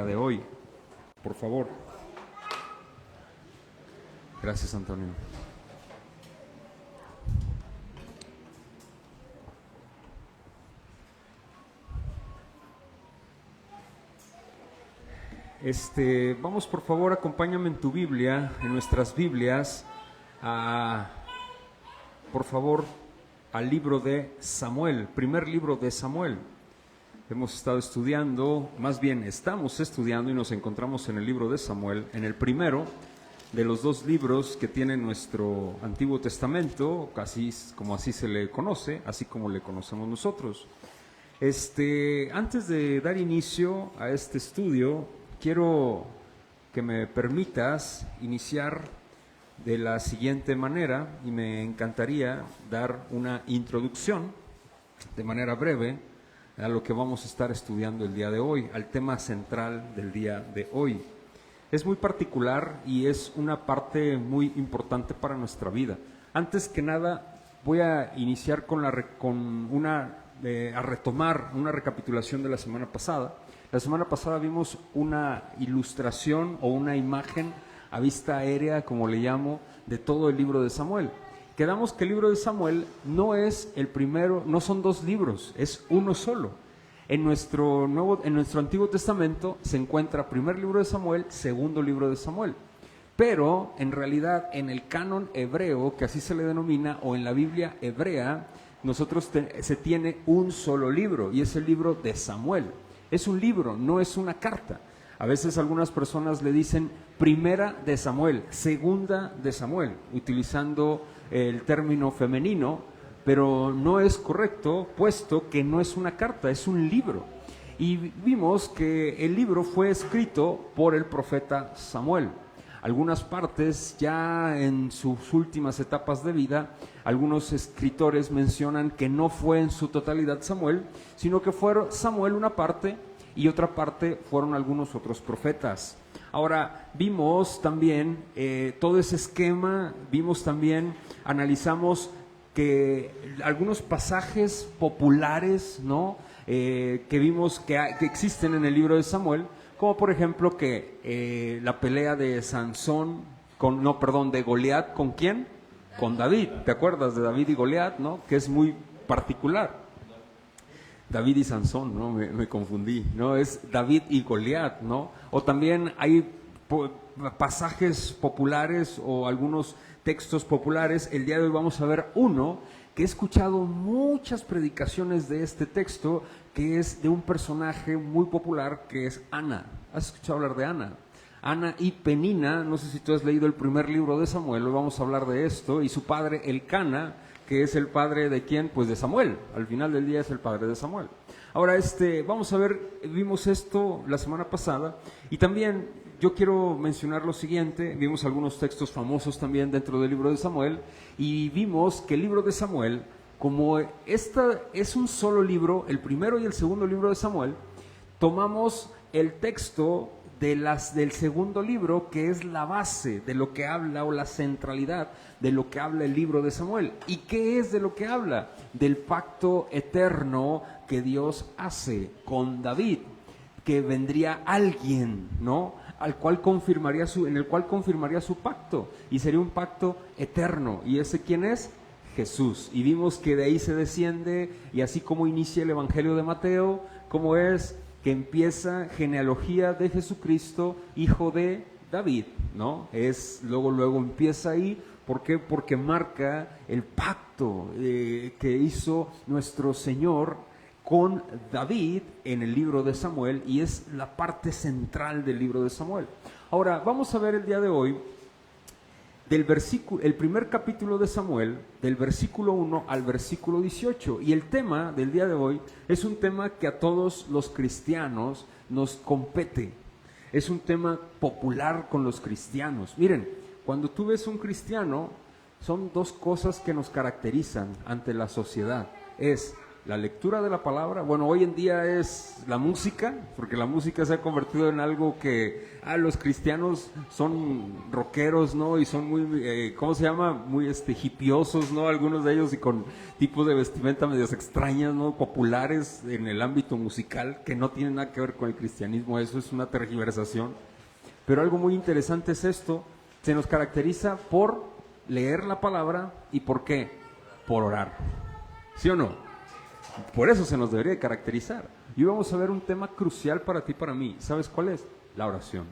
De hoy, por favor. Gracias, Antonio. Vamos, por favor, acompáñame en tu Biblia, en nuestras Biblias, por favor, al libro de Samuel, primer libro de Samuel. Hemos estado estudiando, más bien estamos estudiando y nos encontramos en el libro de Samuel, en el primero de los dos libros que tiene nuestro Antiguo Testamento, así se le conoce, así como le conocemos nosotros. Antes de dar inicio a este estudio, quiero que me permitas iniciar de la siguiente manera y me encantaría dar una introducción de manera breve a lo que vamos a estar estudiando el día de hoy, al tema central del día de hoy. Es muy particular y es una parte muy importante para nuestra vida. Antes que nada, voy a iniciar a retomar una recapitulación de la semana pasada. La semana pasada vimos una ilustración o una imagen a vista aérea, como le llamo, de todo el libro de Samuel. Quedamos que el libro de Samuel no es el primero, no son dos libros, es uno solo. En nuestro Antiguo Testamento se encuentra primer libro de Samuel, segundo libro de Samuel. Pero en realidad en el canon hebreo, que así se le denomina, o en la Biblia hebrea, se tiene un solo libro y es el libro de Samuel. Es un libro, no es una carta. A veces algunas personas le dicen primera de Samuel, segunda de Samuel, utilizando el término femenino, pero no es correcto, puesto que no es una carta, es un libro. Y vimos que el libro fue escrito por el profeta Samuel. Algunas partes, ya en sus últimas etapas de vida, algunos escritores mencionan que no fue en su totalidad Samuel, sino que fue Samuel una parte y otra parte fueron algunos otros profetas. Ahora, vimos también todo ese esquema, analizamos que algunos pasajes populares, ¿no? Que vimos que existen en el libro de Samuel, como por ejemplo que la pelea de de Goliat, ¿con quién? Con David. ¿Te acuerdas de David y Goliat, no? Que es muy particular. David y Sansón, ¿no? Me confundí, ¿no? Es David y Goliat, ¿no? O también hay pasajes populares o algunos textos populares. El día de hoy vamos a ver uno que he escuchado muchas predicaciones de este texto, que es de un personaje muy popular que es Ana. ¿Has escuchado hablar de Ana? Ana y Penina, no sé si tú has leído el primer libro de Samuel, hoy vamos a hablar de esto, y su padre Elcana, que es el padre de ¿quién? Pues de Samuel, al final del día es el padre de Samuel. Ahora, vamos a ver, vimos esto la semana pasada, y también yo quiero mencionar lo siguiente. Vimos algunos textos famosos también dentro del libro de Samuel, y vimos que el libro de Samuel, como esta es un solo libro, el primero y el segundo libro de Samuel, tomamos el texto del segundo libro, que es la base de lo que habla, o la centralidad de lo que habla el libro de Samuel. ¿Y qué es de lo que habla? Del pacto eterno que Dios hace con David, que vendría alguien, ¿no? En el cual confirmaría su pacto, y sería un pacto eterno. ¿Y ese quién es? Jesús. Y vimos que de ahí se desciende, y así como inicia el Evangelio de Mateo, como es que empieza genealogía de Jesucristo, hijo de David, ¿no? Luego empieza ahí. ¿Por qué? Porque marca el pacto que hizo nuestro Señor con David en el libro de Samuel, y es la parte central del libro de Samuel. Ahora, vamos a ver el día de hoy el primer capítulo de Samuel, del versículo 1 al versículo 18. Y el tema del día de hoy es un tema que a todos los cristianos nos compete. Es un tema popular con los cristianos. Miren, cuando tú ves un cristiano, son dos cosas que nos caracterizan ante la sociedad. Es la lectura de la palabra. Bueno, hoy en día es la música, porque la música se ha convertido en algo que los cristianos son rockeros, ¿no? Y son muy, ¿cómo se llama? Muy hipiosos, ¿no? Algunos de ellos y con tipos de vestimenta medios extrañas, ¿no? Populares en el ámbito musical, que no tienen nada que ver con el cristianismo. Eso es una tergiversación. Pero algo muy interesante es esto: se nos caracteriza por leer la palabra. ¿Y por qué? Por orar. ¿Sí o no? Por eso se nos debería caracterizar. Y hoy vamos a ver un tema crucial para ti y para mí. ¿Sabes cuál es? La oración.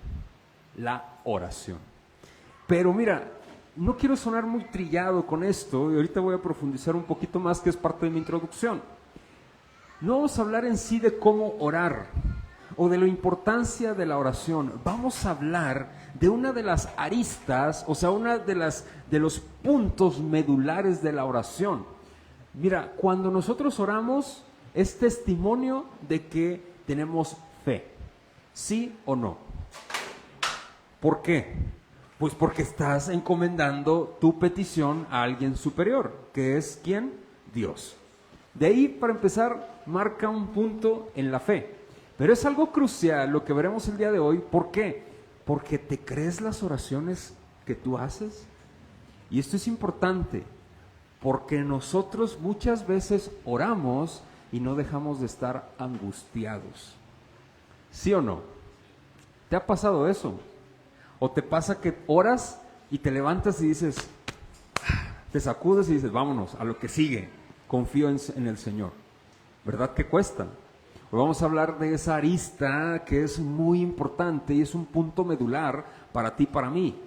La oración. Pero mira, no quiero sonar muy trillado con esto, y ahorita voy a profundizar un poquito más, que es parte de mi introducción. No vamos a hablar en sí de cómo orar o de la importancia de la oración. Vamos a hablar de una de las aristas, o sea, una de los puntos medulares de la oración. Mira, cuando nosotros oramos es testimonio de que tenemos fe, ¿sí o no? ¿Por qué? Pues porque estás encomendando tu petición a alguien superior, que es ¿quién? Dios. De ahí, para empezar, marca un punto en la fe. Pero es algo crucial lo que veremos el día de hoy. ¿Por qué? Porque te crees las oraciones que tú haces. Y esto es importante, porque nosotros muchas veces oramos y no dejamos de estar angustiados. ¿Sí o no? ¿Te ha pasado eso? ¿O te pasa que oras y te levantas y dices, te sacudes y dices, vámonos, a lo que sigue, confío en el Señor? ¿Verdad que cuesta? Hoy vamos a hablar de esa arista que es muy importante y es un punto medular para ti y para mí.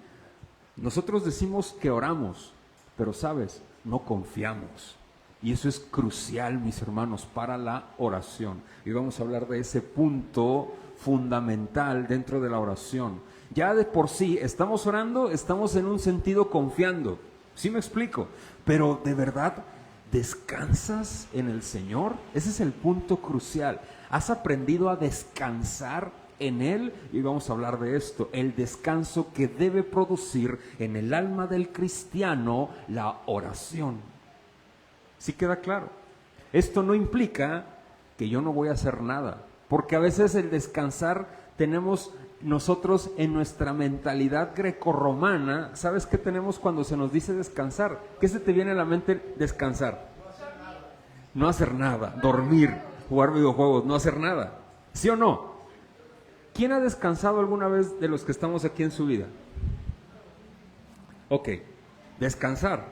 Nosotros decimos que oramos, pero sabes, no confiamos. Y eso es crucial, mis hermanos, para la oración. Y vamos a hablar de ese punto fundamental dentro de la oración. Ya de por sí estamos orando, estamos en un sentido confiando. ¿Sí me explico? Pero de verdad, ¿descansas en el Señor? Ese es el punto crucial. ¿Has aprendido a descansar en Él? Y vamos a hablar de esto, el descanso que debe producir en el alma del cristiano la oración. ¿Sí queda claro? Esto no implica que yo no voy a hacer nada, porque a veces el descansar tenemos nosotros en nuestra mentalidad grecorromana. ¿Sabes qué tenemos cuando se nos dice descansar? ¿Qué se te viene a la mente descansar? No hacer nada, dormir, jugar videojuegos, no hacer nada. ¿Sí o no? ¿Quién ha descansado alguna vez de los que estamos aquí en su vida? Ok, descansar.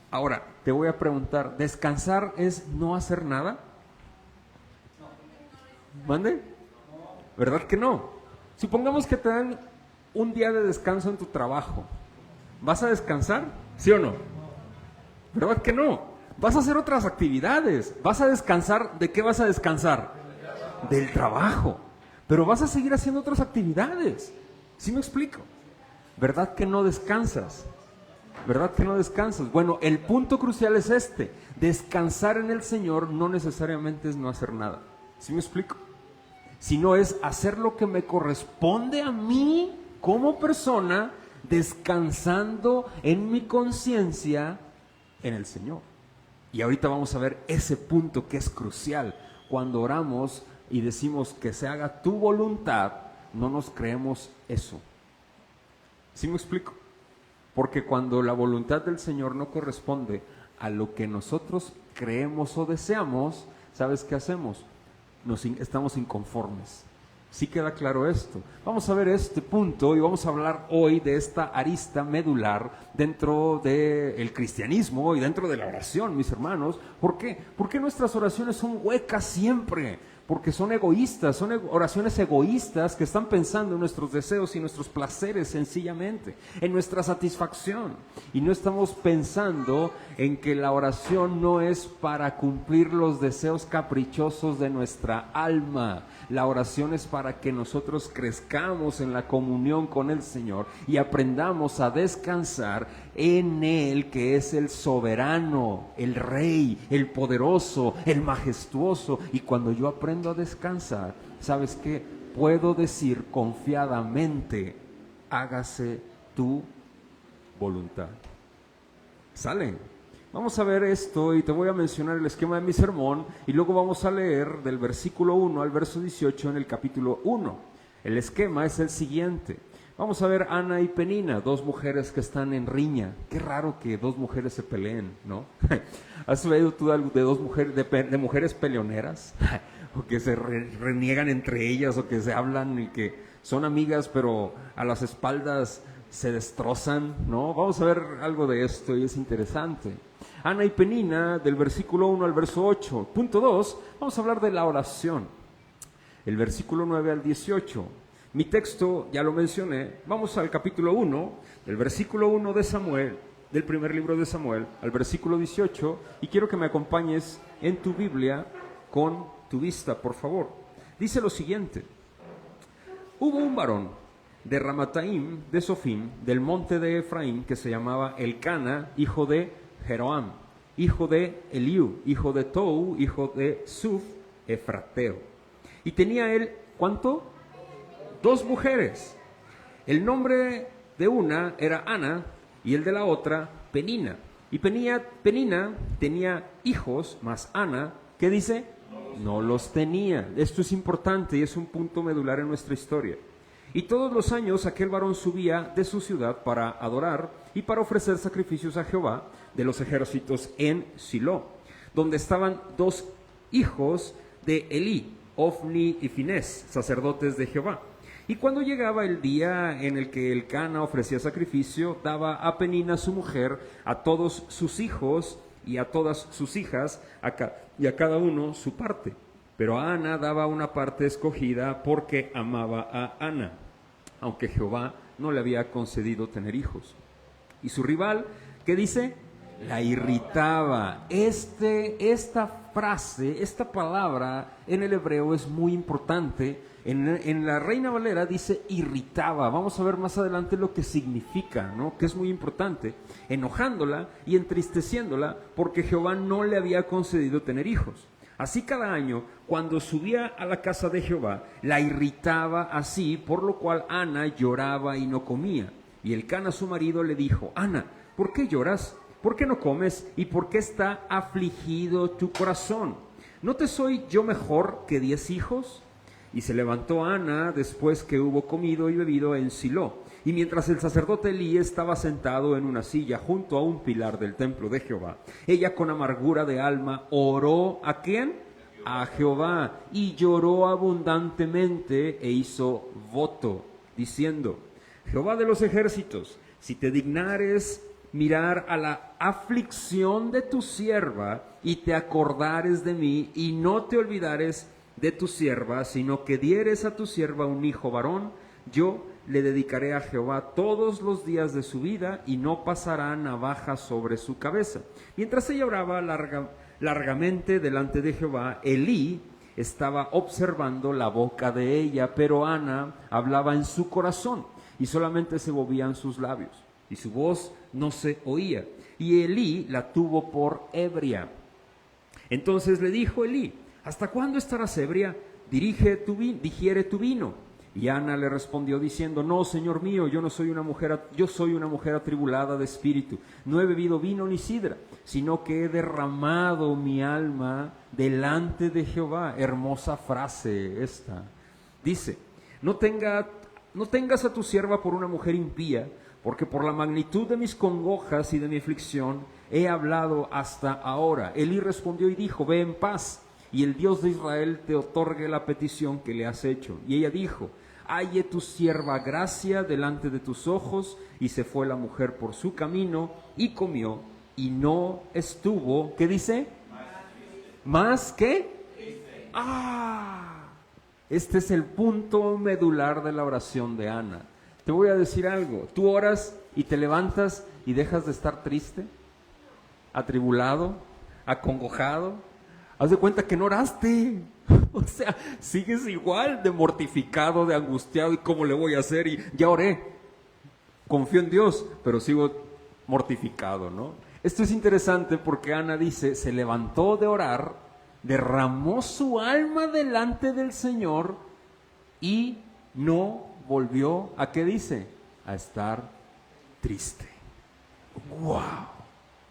Ahora, te voy a preguntar, ¿descansar es no hacer nada? ¿Mande? ¿Verdad que no? Supongamos que te dan un día de descanso en tu trabajo. ¿Vas a descansar? ¿Sí o no? ¿Verdad que no? Vas a hacer otras actividades. ¿Vas a descansar? ¿De qué vas a descansar? Del trabajo. Pero vas a seguir haciendo otras actividades. ¿Sí me explico? ¿Verdad que no descansas? ¿Verdad que no descansas? Bueno, el punto crucial es este. Descansar en el Señor no necesariamente es no hacer nada. ¿Sí me explico? Sino es hacer lo que me corresponde a mí como persona, descansando en mi conciencia en el Señor. Y ahorita vamos a ver ese punto que es crucial. Cuando oramos y decimos que se haga tu voluntad, no nos creemos eso. ¿Sí me explico? Porque cuando la voluntad del Señor no corresponde a lo que nosotros creemos o deseamos, ¿sabes qué hacemos? Estamos inconformes. ¿Sí queda claro esto? Vamos a ver este punto y vamos a hablar hoy de esta arista medular dentro del cristianismo y dentro de la oración, mis hermanos. ¿Por qué? Porque nuestras oraciones son huecas siempre. Porque son egoístas, son oraciones egoístas que están pensando en nuestros deseos y nuestros placeres sencillamente, en nuestra satisfacción. Y no estamos pensando en que la oración no es para cumplir los deseos caprichosos de nuestra alma. La oración es para que nosotros crezcamos en la comunión con el Señor y aprendamos a descansar en Él, que es el soberano, el Rey, el poderoso, el majestuoso. Y cuando yo aprendo a descansar, ¿sabes qué? Puedo decir confiadamente, hágase tu voluntad. ¿Salen? Vamos a ver esto y te voy a mencionar el esquema de mi sermón y luego vamos a leer del versículo 1 al verso 18 en el capítulo 1. El esquema es el siguiente. Vamos a ver Ana y Penina, dos mujeres que están en riña. Qué raro que dos mujeres se peleen, ¿no? ¿Has oído tú algo de dos mujeres, de mujeres peleoneras? O que se reniegan entre ellas o que se hablan y que son amigas pero a las espaldas se destrozan, ¿no? Vamos a ver algo de esto y es interesante. Ana y Penina, del versículo 1 al verso 8. Punto 2, vamos a hablar de la oración. El versículo 9 al 18. Mi texto, ya lo mencioné, vamos al capítulo 1, del versículo 1 de Samuel, del primer libro de Samuel, al versículo 18, y quiero que me acompañes en tu Biblia con tu vista, por favor. Dice lo siguiente: hubo un varón de Ramataim, de Sofim, del monte de Efraín, que se llamaba Elcana, hijo de Jeroam, hijo de Eliú, hijo de Tou, hijo de Suf, Efrateo. Y tenía él, ¿cuánto? 2 mujeres. El nombre de una era Ana y el de la otra Penina. Y Penina tenía hijos, mas Ana, ¿qué dice? No los tenía. Esto es importante y es un punto medular en nuestra historia. Y todos los años aquel varón subía de su ciudad para adorar y para ofrecer sacrificios a Jehová de los ejércitos en Silo, donde estaban 2 hijos de Elí, Ofni y Finés, sacerdotes de Jehová. Y cuando llegaba el día en el que Elcana ofrecía sacrificio, daba a Penina su mujer, a todos sus hijos y a todas sus hijas, y a cada uno su parte. Pero a Ana daba una parte escogida porque amaba a Ana, aunque Jehová no le había concedido tener hijos. Y su rival, ¿qué dice? La irritaba. Esta frase, esta palabra en el hebreo es muy importante. En la Reina Valera dice irritaba. Vamos a ver más adelante lo que significa, ¿no? Que es muy importante. Enojándola y entristeciéndola porque Jehová no le había concedido tener hijos. Así cada año, cuando subía a la casa de Jehová, la irritaba así, por lo cual Ana lloraba y no comía. Y Elcana su marido le dijo: Ana, ¿por qué lloras? ¿Por qué no comes? ¿Y por qué está afligido tu corazón? ¿No te soy yo mejor que 10 hijos? Y se levantó Ana después que hubo comido y bebido en Silo. Y mientras el sacerdote Elí estaba sentado en una silla junto a un pilar del templo de Jehová, ella con amargura de alma oró ¿a quién? A Jehová, y lloró abundantemente e hizo voto, diciendo: Jehová de los ejércitos, si te dignares mirar a la aflicción de tu sierva y te acordares de mí y no te olvidares de tu sierva, sino que dieres a tu sierva un hijo varón, yo le dedicaré a Jehová todos los días de su vida y no pasará navaja sobre su cabeza. Mientras ella oraba largamente delante de Jehová, Elí estaba observando la boca de ella, pero Ana hablaba en su corazón y solamente se movían sus labios y su voz no se oía. Y Elí la tuvo por ebria. Entonces le dijo Elí: ¿hasta cuándo estarás ebria? Digiere tu vino. Y Ana le respondió diciendo: no, señor mío, yo soy una mujer atribulada de espíritu. No he bebido vino ni sidra, sino que he derramado mi alma delante de Jehová. Hermosa frase esta. Dice: no tengas a tu sierva por una mujer impía, porque por la magnitud de mis congojas y de mi aflicción he hablado hasta ahora. Elí respondió y dijo: ve en paz, y el Dios de Israel te otorgue la petición que le has hecho. Y ella dijo: halle tu sierva gracia delante de tus ojos. Y se fue la mujer por su camino y comió, y no estuvo, ¿qué dice? ¿Más qué? Este es el punto medular de la oración de Ana. Te voy a decir algo: tú oras y te levantas y dejas de estar triste, atribulado, acongojado. Haz de cuenta que no oraste. O sea, sigues igual de mortificado, de angustiado, y cómo le voy a hacer, y ya oré, confío en Dios, pero sigo mortificado, ¿no? Esto es interesante porque Ana dice, se levantó de orar, derramó su alma delante del Señor y no volvió ¿a qué dice? A estar triste. ¡Wow!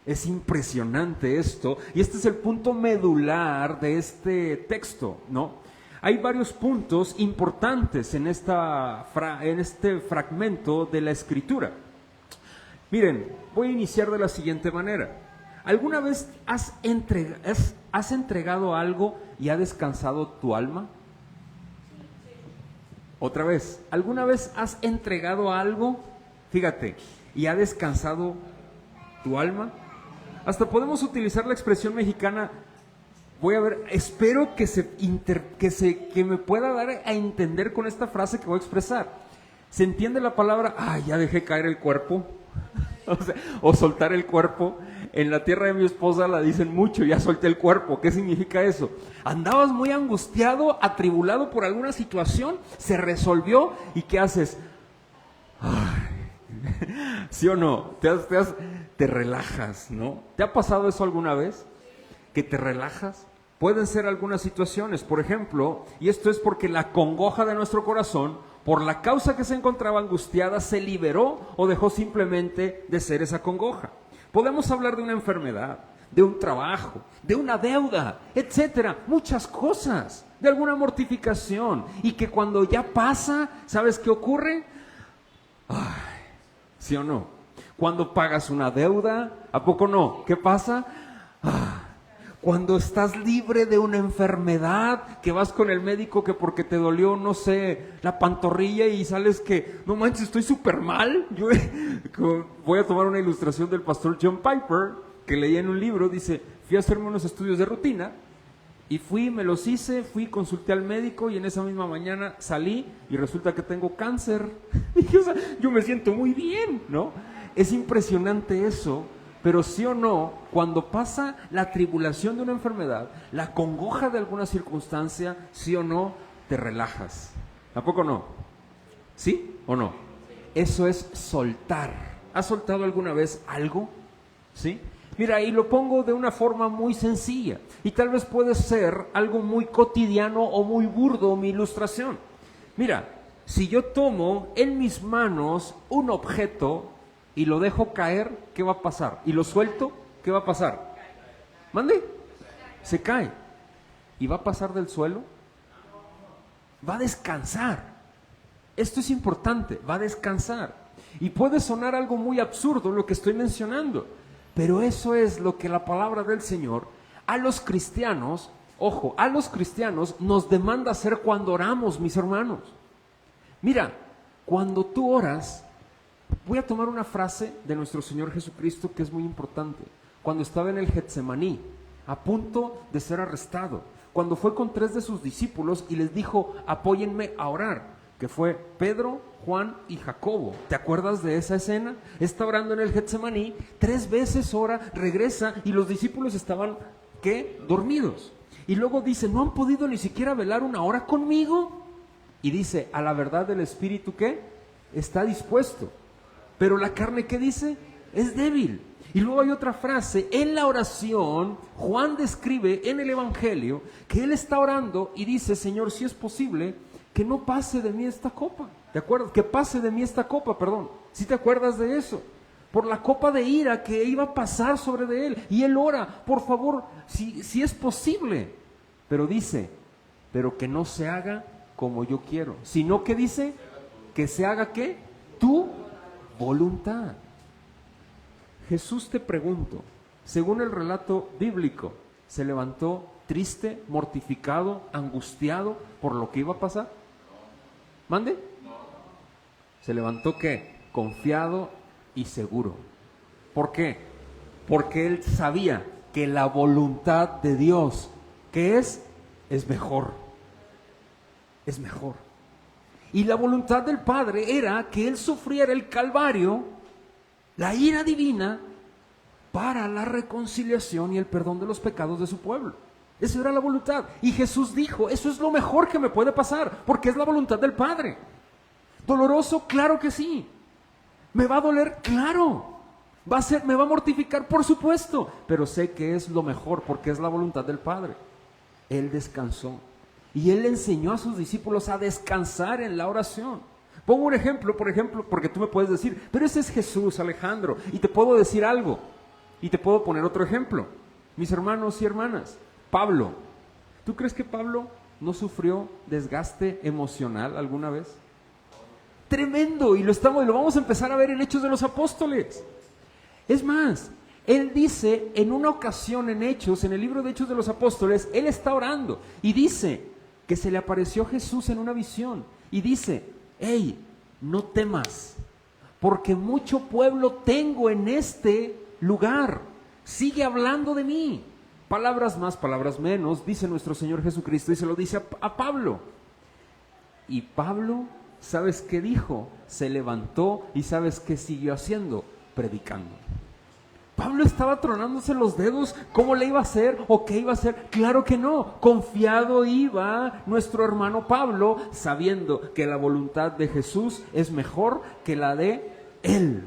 Es impresionante esto, y este es el punto medular de este texto, ¿no? Hay varios puntos importantes en este fragmento de la Escritura. Miren, voy a iniciar de la siguiente manera. ¿Alguna vez has entregado algo y ha descansado tu alma? Otra vez, ¿alguna vez has entregado algo, fíjate, y ha descansado tu alma? Hasta podemos utilizar la expresión mexicana, voy a ver, espero que me pueda dar a entender con esta frase que voy a expresar. ¿Se entiende la palabra, ya dejé caer el cuerpo? O soltar el cuerpo. En la tierra de mi esposa la dicen mucho, ya solté el cuerpo. ¿Qué significa eso? Andabas muy angustiado, atribulado por alguna situación, se resolvió, ¿y qué haces? ¿Sí o no? Te relajas, ¿no? ¿Te ha pasado eso alguna vez? ¿Que te relajas? Pueden ser algunas situaciones, por ejemplo, y esto es porque la congoja de nuestro corazón, por la causa que se encontraba angustiada, se liberó o dejó simplemente de ser esa congoja. Podemos hablar de una enfermedad, de un trabajo, de una deuda, etcétera, muchas cosas, de alguna mortificación, y que cuando ya pasa, ¿sabes qué ocurre? ¿Sí o no? Cuando pagas una deuda, ¿a poco no? ¿Qué pasa? Cuando estás libre de una enfermedad, que vas con el médico que porque te dolió, no sé, la pantorrilla y sales que, no manches, estoy súper mal. Yo voy a tomar una ilustración del pastor John Piper, que leí en un libro, dice, fui a hacerme unos estudios de rutina y me los hice, consulté al médico y en esa misma mañana salí y resulta que tengo cáncer. Dije, o sea, yo me siento muy bien, ¿no? Es impresionante eso. Pero sí o no, cuando pasa la tribulación de una enfermedad, la congoja de alguna circunstancia, sí o no, te relajas. ¿A poco no? ¿Sí o no? Eso es soltar. ¿Has soltado alguna vez algo? ¿Sí? Mira, y lo pongo de una forma muy sencilla. Y tal vez puede ser algo muy cotidiano o muy burdo mi ilustración. Mira, si yo tomo en mis manos un objeto y lo dejo caer, ¿qué va a pasar? Y lo suelto, ¿qué va a pasar? ¿Mande? Se cae. ¿Y va a pasar del suelo? Va a descansar. Esto es importante, va a descansar. Y puede sonar algo muy absurdo lo que estoy mencionando, pero eso es lo que la palabra del Señor a los cristianos, ojo, a los cristianos nos demanda hacer cuando oramos, mis hermanos. Mira, cuando tú oras, voy a tomar una frase de nuestro Señor Jesucristo que es muy importante. Cuando estaba en el Getsemaní, a punto de ser arrestado, cuando fue con 3 de sus discípulos y les dijo, apóyenme a orar, que fue Pedro, Juan y Jacobo. ¿Te acuerdas de esa escena? Está orando en el Getsemaní, 3 veces ora, regresa y los discípulos estaban, ¿qué? Dormidos. Y luego dice, ¿no han podido ni siquiera velar una hora conmigo? Y dice, a la verdad del Espíritu, ¿qué? Está dispuesto. Pero la carne, ¿qué dice? Es débil. Y luego hay otra frase, en la oración, Juan describe en el Evangelio que él está orando y dice, Señor, si es posible, que no pase de mí esta copa. ¿Te acuerdas? Que pase de mí esta copa, perdón. ¿Sí te acuerdas de eso? Por la copa de ira que iba a pasar sobre de él. Y él ora, por favor, si es posible. Pero dice, pero que no se haga como yo quiero. Sino que dice, que se haga ¿qué? Tu voluntad. Jesús, te pregunto, según el relato bíblico, ¿se levantó triste, mortificado, angustiado por lo que iba a pasar? ¿Mande? ¿Se levantó qué? Confiado y seguro. ¿Por qué? Porque él sabía que la voluntad de Dios, ¿qué es? Es mejor. Es mejor. Y la voluntad del Padre era que él sufriera el Calvario, la ira divina, para la reconciliación y el perdón de los pecados de su pueblo. Esa era la voluntad. Y Jesús dijo, eso es lo mejor que me puede pasar, porque es la voluntad del Padre. ¿Doloroso? Claro que sí. ¿Me va a doler? Claro. ¿Me va a mortificar? Por supuesto. Pero sé que es lo mejor, porque es la voluntad del Padre. Él descansó. Y él le enseñó a sus discípulos a descansar en la oración. Pongo un ejemplo, por ejemplo, porque tú me puedes decir, pero ese es Jesús, Alejandro, y te puedo decir algo. Y te puedo poner otro ejemplo. Mis hermanos y hermanas, Pablo. ¿Tú crees que Pablo no sufrió desgaste emocional alguna vez? Tremendo, y lo vamos a empezar a ver en Hechos de los Apóstoles. Es más, él dice en una ocasión en Hechos, en el libro de Hechos de los Apóstoles, él está orando y dice que se le apareció Jesús en una visión y dice: hey, no temas, porque mucho pueblo tengo en este lugar, sigue hablando de mí. Palabras más, palabras menos, dice nuestro Señor Jesucristo, y se lo dice a Pablo. Y Pablo, ¿sabes qué dijo? Se levantó y ¿sabes qué siguió haciendo? Predicando. Pablo estaba tronándose los dedos, ¿cómo le iba a hacer o qué iba a hacer? Claro que no, confiado iba nuestro hermano Pablo, sabiendo que la voluntad de Jesús es mejor que la de él.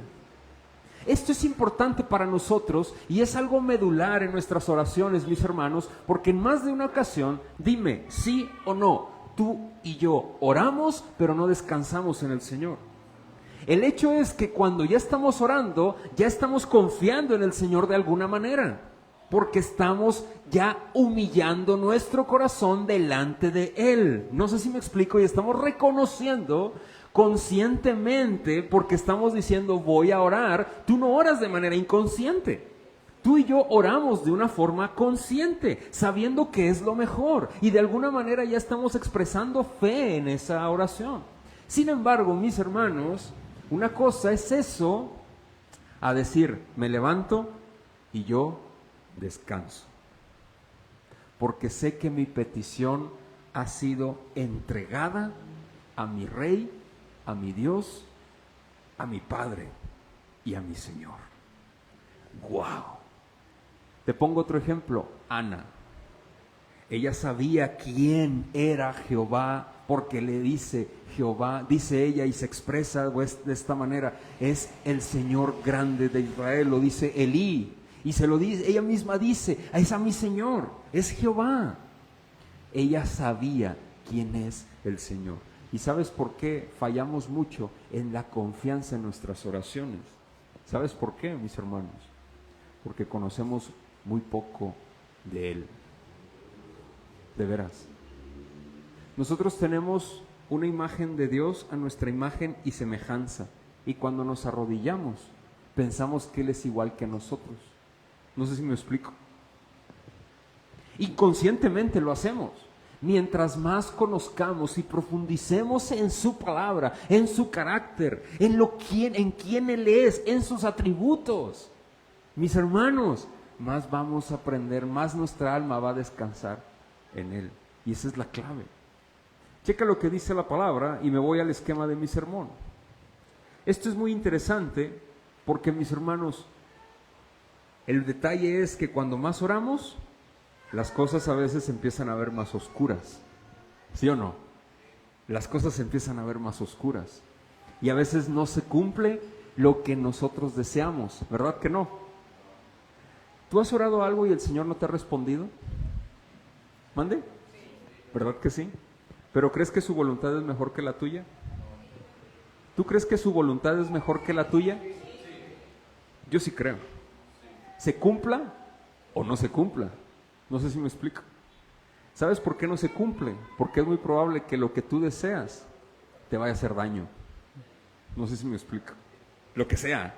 Esto es importante para nosotros y es algo medular en nuestras oraciones, mis hermanos, porque en más de una ocasión, dime sí o no, tú y yo oramos, pero no descansamos en el Señor. El hecho es que cuando ya estamos orando, ya estamos confiando en el Señor de alguna manera, porque estamos ya humillando nuestro corazón delante de Él. No sé si me explico, y estamos reconociendo conscientemente, porque estamos diciendo voy a orar. Tú no oras de manera inconsciente. Tú y yo oramos de una forma consciente, sabiendo que es lo mejor, y de alguna manera ya estamos expresando fe en esa oración. Sin embargo, mis hermanos, una cosa es eso, a decir, me levanto y yo descanso, porque sé que mi petición ha sido entregada a mi Rey, a mi Dios, a mi Padre y a mi Señor. ¡Wow! Te pongo otro ejemplo, Ana. Ella sabía quién era Jehová, porque le dice Jehová, dice ella y se expresa de esta manera, es el Señor grande de Israel, lo dice Elí, y se lo dice, ella misma dice, es a mi Señor, es Jehová. Ella sabía quién es el Señor. ¿Y sabes por qué fallamos mucho en la confianza en nuestras oraciones? ¿Sabes por qué, mis hermanos? Porque conocemos muy poco de Él. De veras. Nosotros tenemos una imagen de Dios a nuestra imagen y semejanza. Y cuando nos arrodillamos, pensamos que Él es igual que nosotros. No sé si me explico. Inconscientemente lo hacemos. Mientras más conozcamos y profundicemos en su palabra, en su carácter, en quién Él es, en sus atributos, mis hermanos, más vamos a aprender, más nuestra alma va a descansar en Él. Y esa es la clave. Checa lo que dice la palabra y me voy al esquema de mi sermón. Esto es muy interesante porque, mis hermanos, el detalle es que cuando más oramos, las cosas a veces empiezan a ver más oscuras. ¿Sí o no? Las cosas empiezan a ver más oscuras. Y a veces no se cumple lo que nosotros deseamos, ¿verdad que no? ¿Tú has orado algo y el Señor no te ha respondido? ¿Mande? ¿Verdad que sí? ¿Pero crees que su voluntad es mejor que la tuya? ¿Tú crees que su voluntad es mejor que la tuya? Yo sí creo. ¿Se cumpla o no se cumpla? No sé si me explico. ¿Sabes por qué no se cumple? Porque es muy probable que lo que tú deseas te vaya a hacer daño. No sé si me explico. Lo que sea.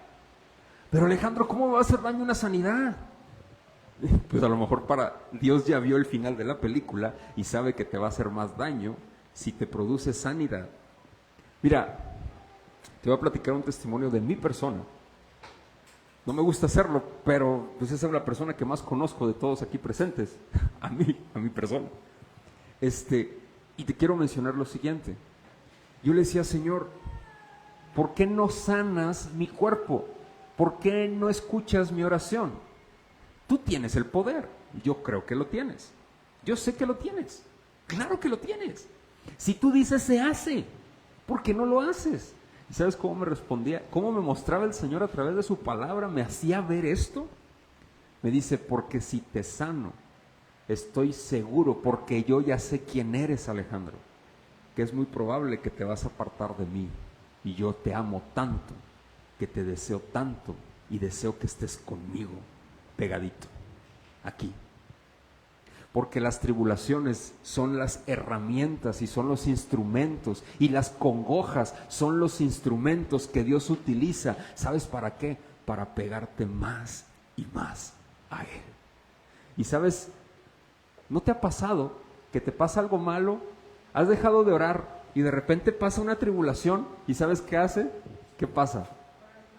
Pero Alejandro, ¿cómo me va a hacer daño una sanidad? Pues a lo mejor Dios ya vio el final de la película y sabe que te va a hacer más daño si te produce sanidad. Mira, te voy a platicar un testimonio de mi persona. No me gusta hacerlo, pero pues esa es la persona que más conozco de todos aquí presentes, a mi persona. Y te quiero mencionar lo siguiente. Yo le decía, Señor, ¿por qué no sanas mi cuerpo? ¿Por qué no escuchas mi oración? Tú tienes el poder, yo creo que lo tienes. Yo sé que lo tienes, claro que lo tienes. Si tú dices se hace, ¿por qué no lo haces? ¿Y sabes cómo me respondía? ¿Cómo me mostraba el Señor a través de su palabra? ¿Me hacía ver esto? Me dice, porque si te sano, estoy seguro, porque yo ya sé quién eres, Alejandro, que es muy probable que te vas a apartar de mí. Y yo te amo tanto, que te deseo tanto y deseo que estés conmigo. pegadito, aquí. Porque las tribulaciones son las herramientas y son los instrumentos, y las congojas son los instrumentos que Dios utiliza. ¿Sabes para qué? Para pegarte más y más a Él. Y sabes, ¿no te ha pasado que te pasa algo malo? Has dejado de orar y de repente pasa una tribulación, y ¿sabes qué hace? ¿Qué pasa?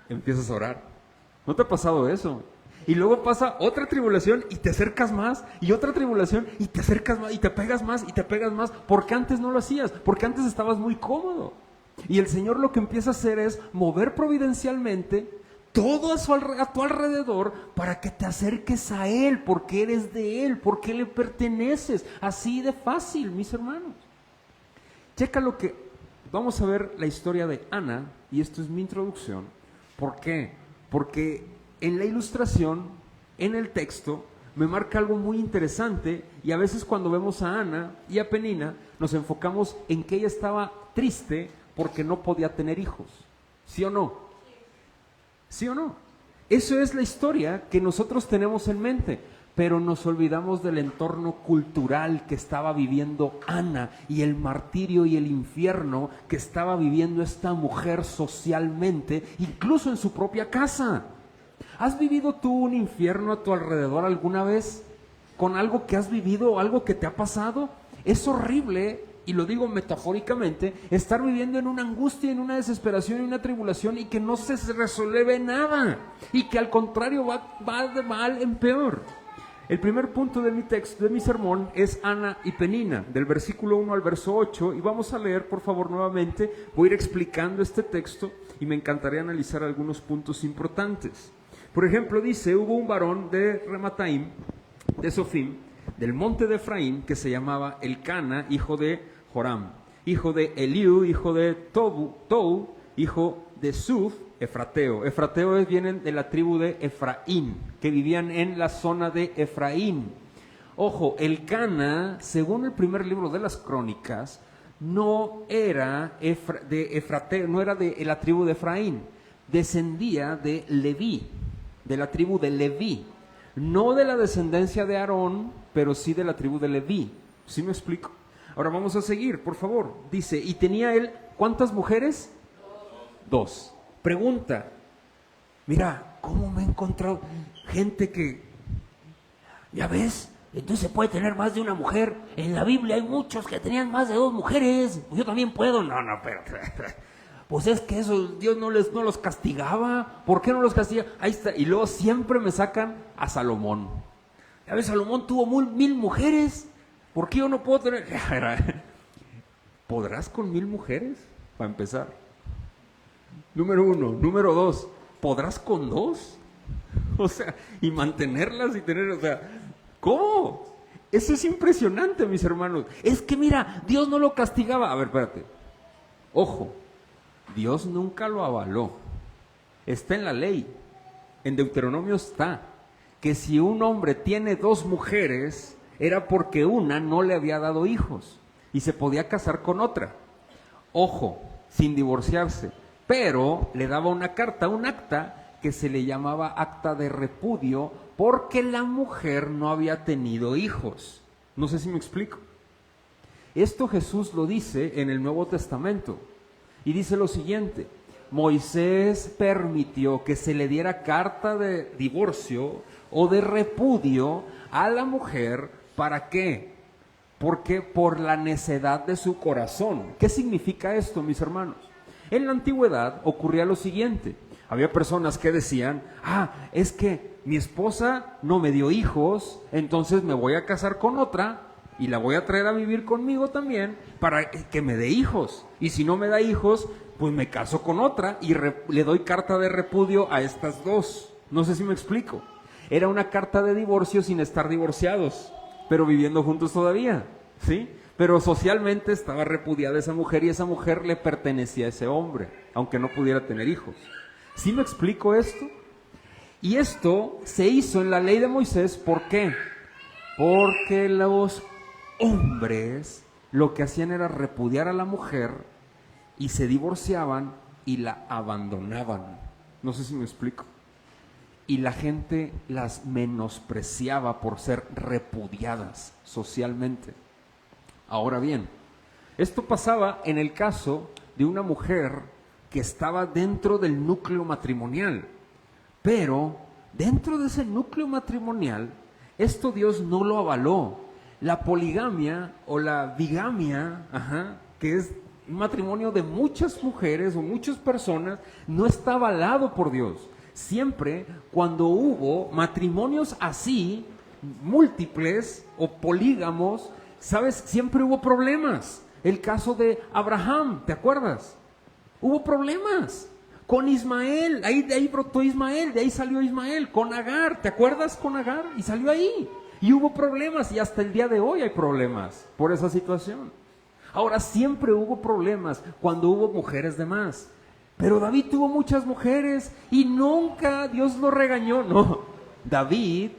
Empiezas a orar. ¿No te ha pasado eso? Y luego pasa otra tribulación y te acercas más, y otra tribulación y te acercas más, y te pegas más, y te pegas más, porque antes no lo hacías, porque antes estabas muy cómodo. Y el Señor lo que empieza a hacer es mover providencialmente todo a tu alrededor para que te acerques a Él, porque eres de Él, porque le perteneces. Así de fácil, mis hermanos. Checa lo que... Vamos a ver la historia de Ana, y esto es mi introducción. ¿Por qué? Porque en la ilustración, en el texto, me marca algo muy interesante, y a veces cuando vemos a Ana y a Penina, nos enfocamos en que ella estaba triste porque no podía tener hijos. ¿Sí o no? ¿Sí o no? Eso es la historia que nosotros tenemos en mente, pero nos olvidamos del entorno cultural que estaba viviendo Ana, y el martirio y el infierno que estaba viviendo esta mujer socialmente, incluso en su propia casa. ¿Has vivido tú un infierno a tu alrededor alguna vez? ¿Con algo que has vivido o algo que te ha pasado? Es horrible, y lo digo metafóricamente, estar viviendo en una angustia, en una desesperación, en una tribulación, y que no se resuelve nada, y que al contrario va de mal en peor. El primer punto de mi texto, de mi sermón, es Ana y Penina, del versículo 1 al verso 8, y vamos a leer, por favor, nuevamente. Voy a ir explicando este texto, y me encantaría analizar algunos puntos importantes. Por ejemplo, dice: hubo un varón de Ramataim, de Sofim, del monte de Efraín, que se llamaba Elcana, hijo de Joram, hijo de Eliú, hijo de Tou, hijo de Suf, efrateo. Efrateos vienen de la tribu de Efraín, que vivían en la zona de Efraín. Ojo, Elcana, según el primer libro de las Crónicas, no era de Efrateo, no era de la tribu de Efraín, descendía de Leví, de la tribu de Leví, no de la descendencia de Aarón, pero sí de la tribu de Leví. ¿Sí me explico? Ahora vamos a seguir, por favor. Dice: y tenía él, ¿cuántas mujeres? Dos. Pregunta: mira, ¿cómo me he encontrado gente que, ya ves, entonces se puede tener más de una mujer? En la Biblia hay muchos que tenían más de dos mujeres. Yo también puedo. No, pero pues es que eso Dios no los castigaba. ¿Por qué no los castiga? Ahí está. Y luego siempre me sacan a Salomón. Ya ves, Salomón tuvo 1000 mujeres. ¿Por qué yo no puedo tener? ¿Podrás con 1000 mujeres? Para empezar. Número 1. Número 2. ¿Podrás con 2? O sea, y mantenerlas y tener, o sea, ¿cómo? Eso es impresionante, mis hermanos. Es que mira, Dios no lo castigaba. A ver, espérate. Ojo, Dios nunca lo avaló. Está en la ley. En Deuteronomio está que si un hombre tiene 2 mujeres, era porque una no le había dado hijos y se podía casar con otra. Ojo, sin divorciarse. Pero le daba una carta, un acta, que se le llamaba acta de repudio, porque la mujer no había tenido hijos. No sé si me explico. Esto Jesús lo dice en el Nuevo Testamento, y dice lo siguiente: Moisés permitió que se le diera carta de divorcio o de repudio a la mujer. ¿Para qué? Porque por la necedad de su corazón. ¿Qué significa esto, mis hermanos? En la antigüedad ocurría lo siguiente: había personas que decían: es que mi esposa no me dio hijos, entonces me voy a casar con otra y la voy a traer a vivir conmigo también para que me dé hijos. Y si no me da hijos, pues me caso con otra y le doy carta de repudio a estas 2. No sé si me explico. Era una carta de divorcio sin estar divorciados, pero viviendo juntos todavía, ¿sí? Pero socialmente estaba repudiada esa mujer, y esa mujer le pertenecía a ese hombre, aunque no pudiera tener hijos. ¿Sí me explico esto? Y esto se hizo en la ley de Moisés. ¿Por qué? Porque los hombres lo que hacían era repudiar a la mujer y se divorciaban y la abandonaban. No sé si me explico. y la gente las menospreciaba por ser repudiadas socialmente. Ahora bien, esto pasaba en el caso de una mujer que estaba dentro del núcleo matrimonial, pero dentro de ese núcleo matrimonial, esto Dios no lo avaló. La poligamia o la bigamia, que es un matrimonio de muchas mujeres o muchas personas, no está avalado por Dios. Siempre cuando hubo matrimonios así, múltiples o polígamos, ¿sabes? Siempre hubo problemas. El caso de Abraham, ¿te acuerdas? Hubo problemas. Con Ismael, de ahí brotó Ismael, de ahí salió Ismael. Con Agar, ¿te acuerdas con Agar? Y salió ahí. Y hubo problemas y hasta el día de hoy hay problemas por esa situación. Ahora, siempre hubo problemas cuando hubo mujeres de más. Pero David tuvo muchas mujeres y nunca Dios lo regañó. No, David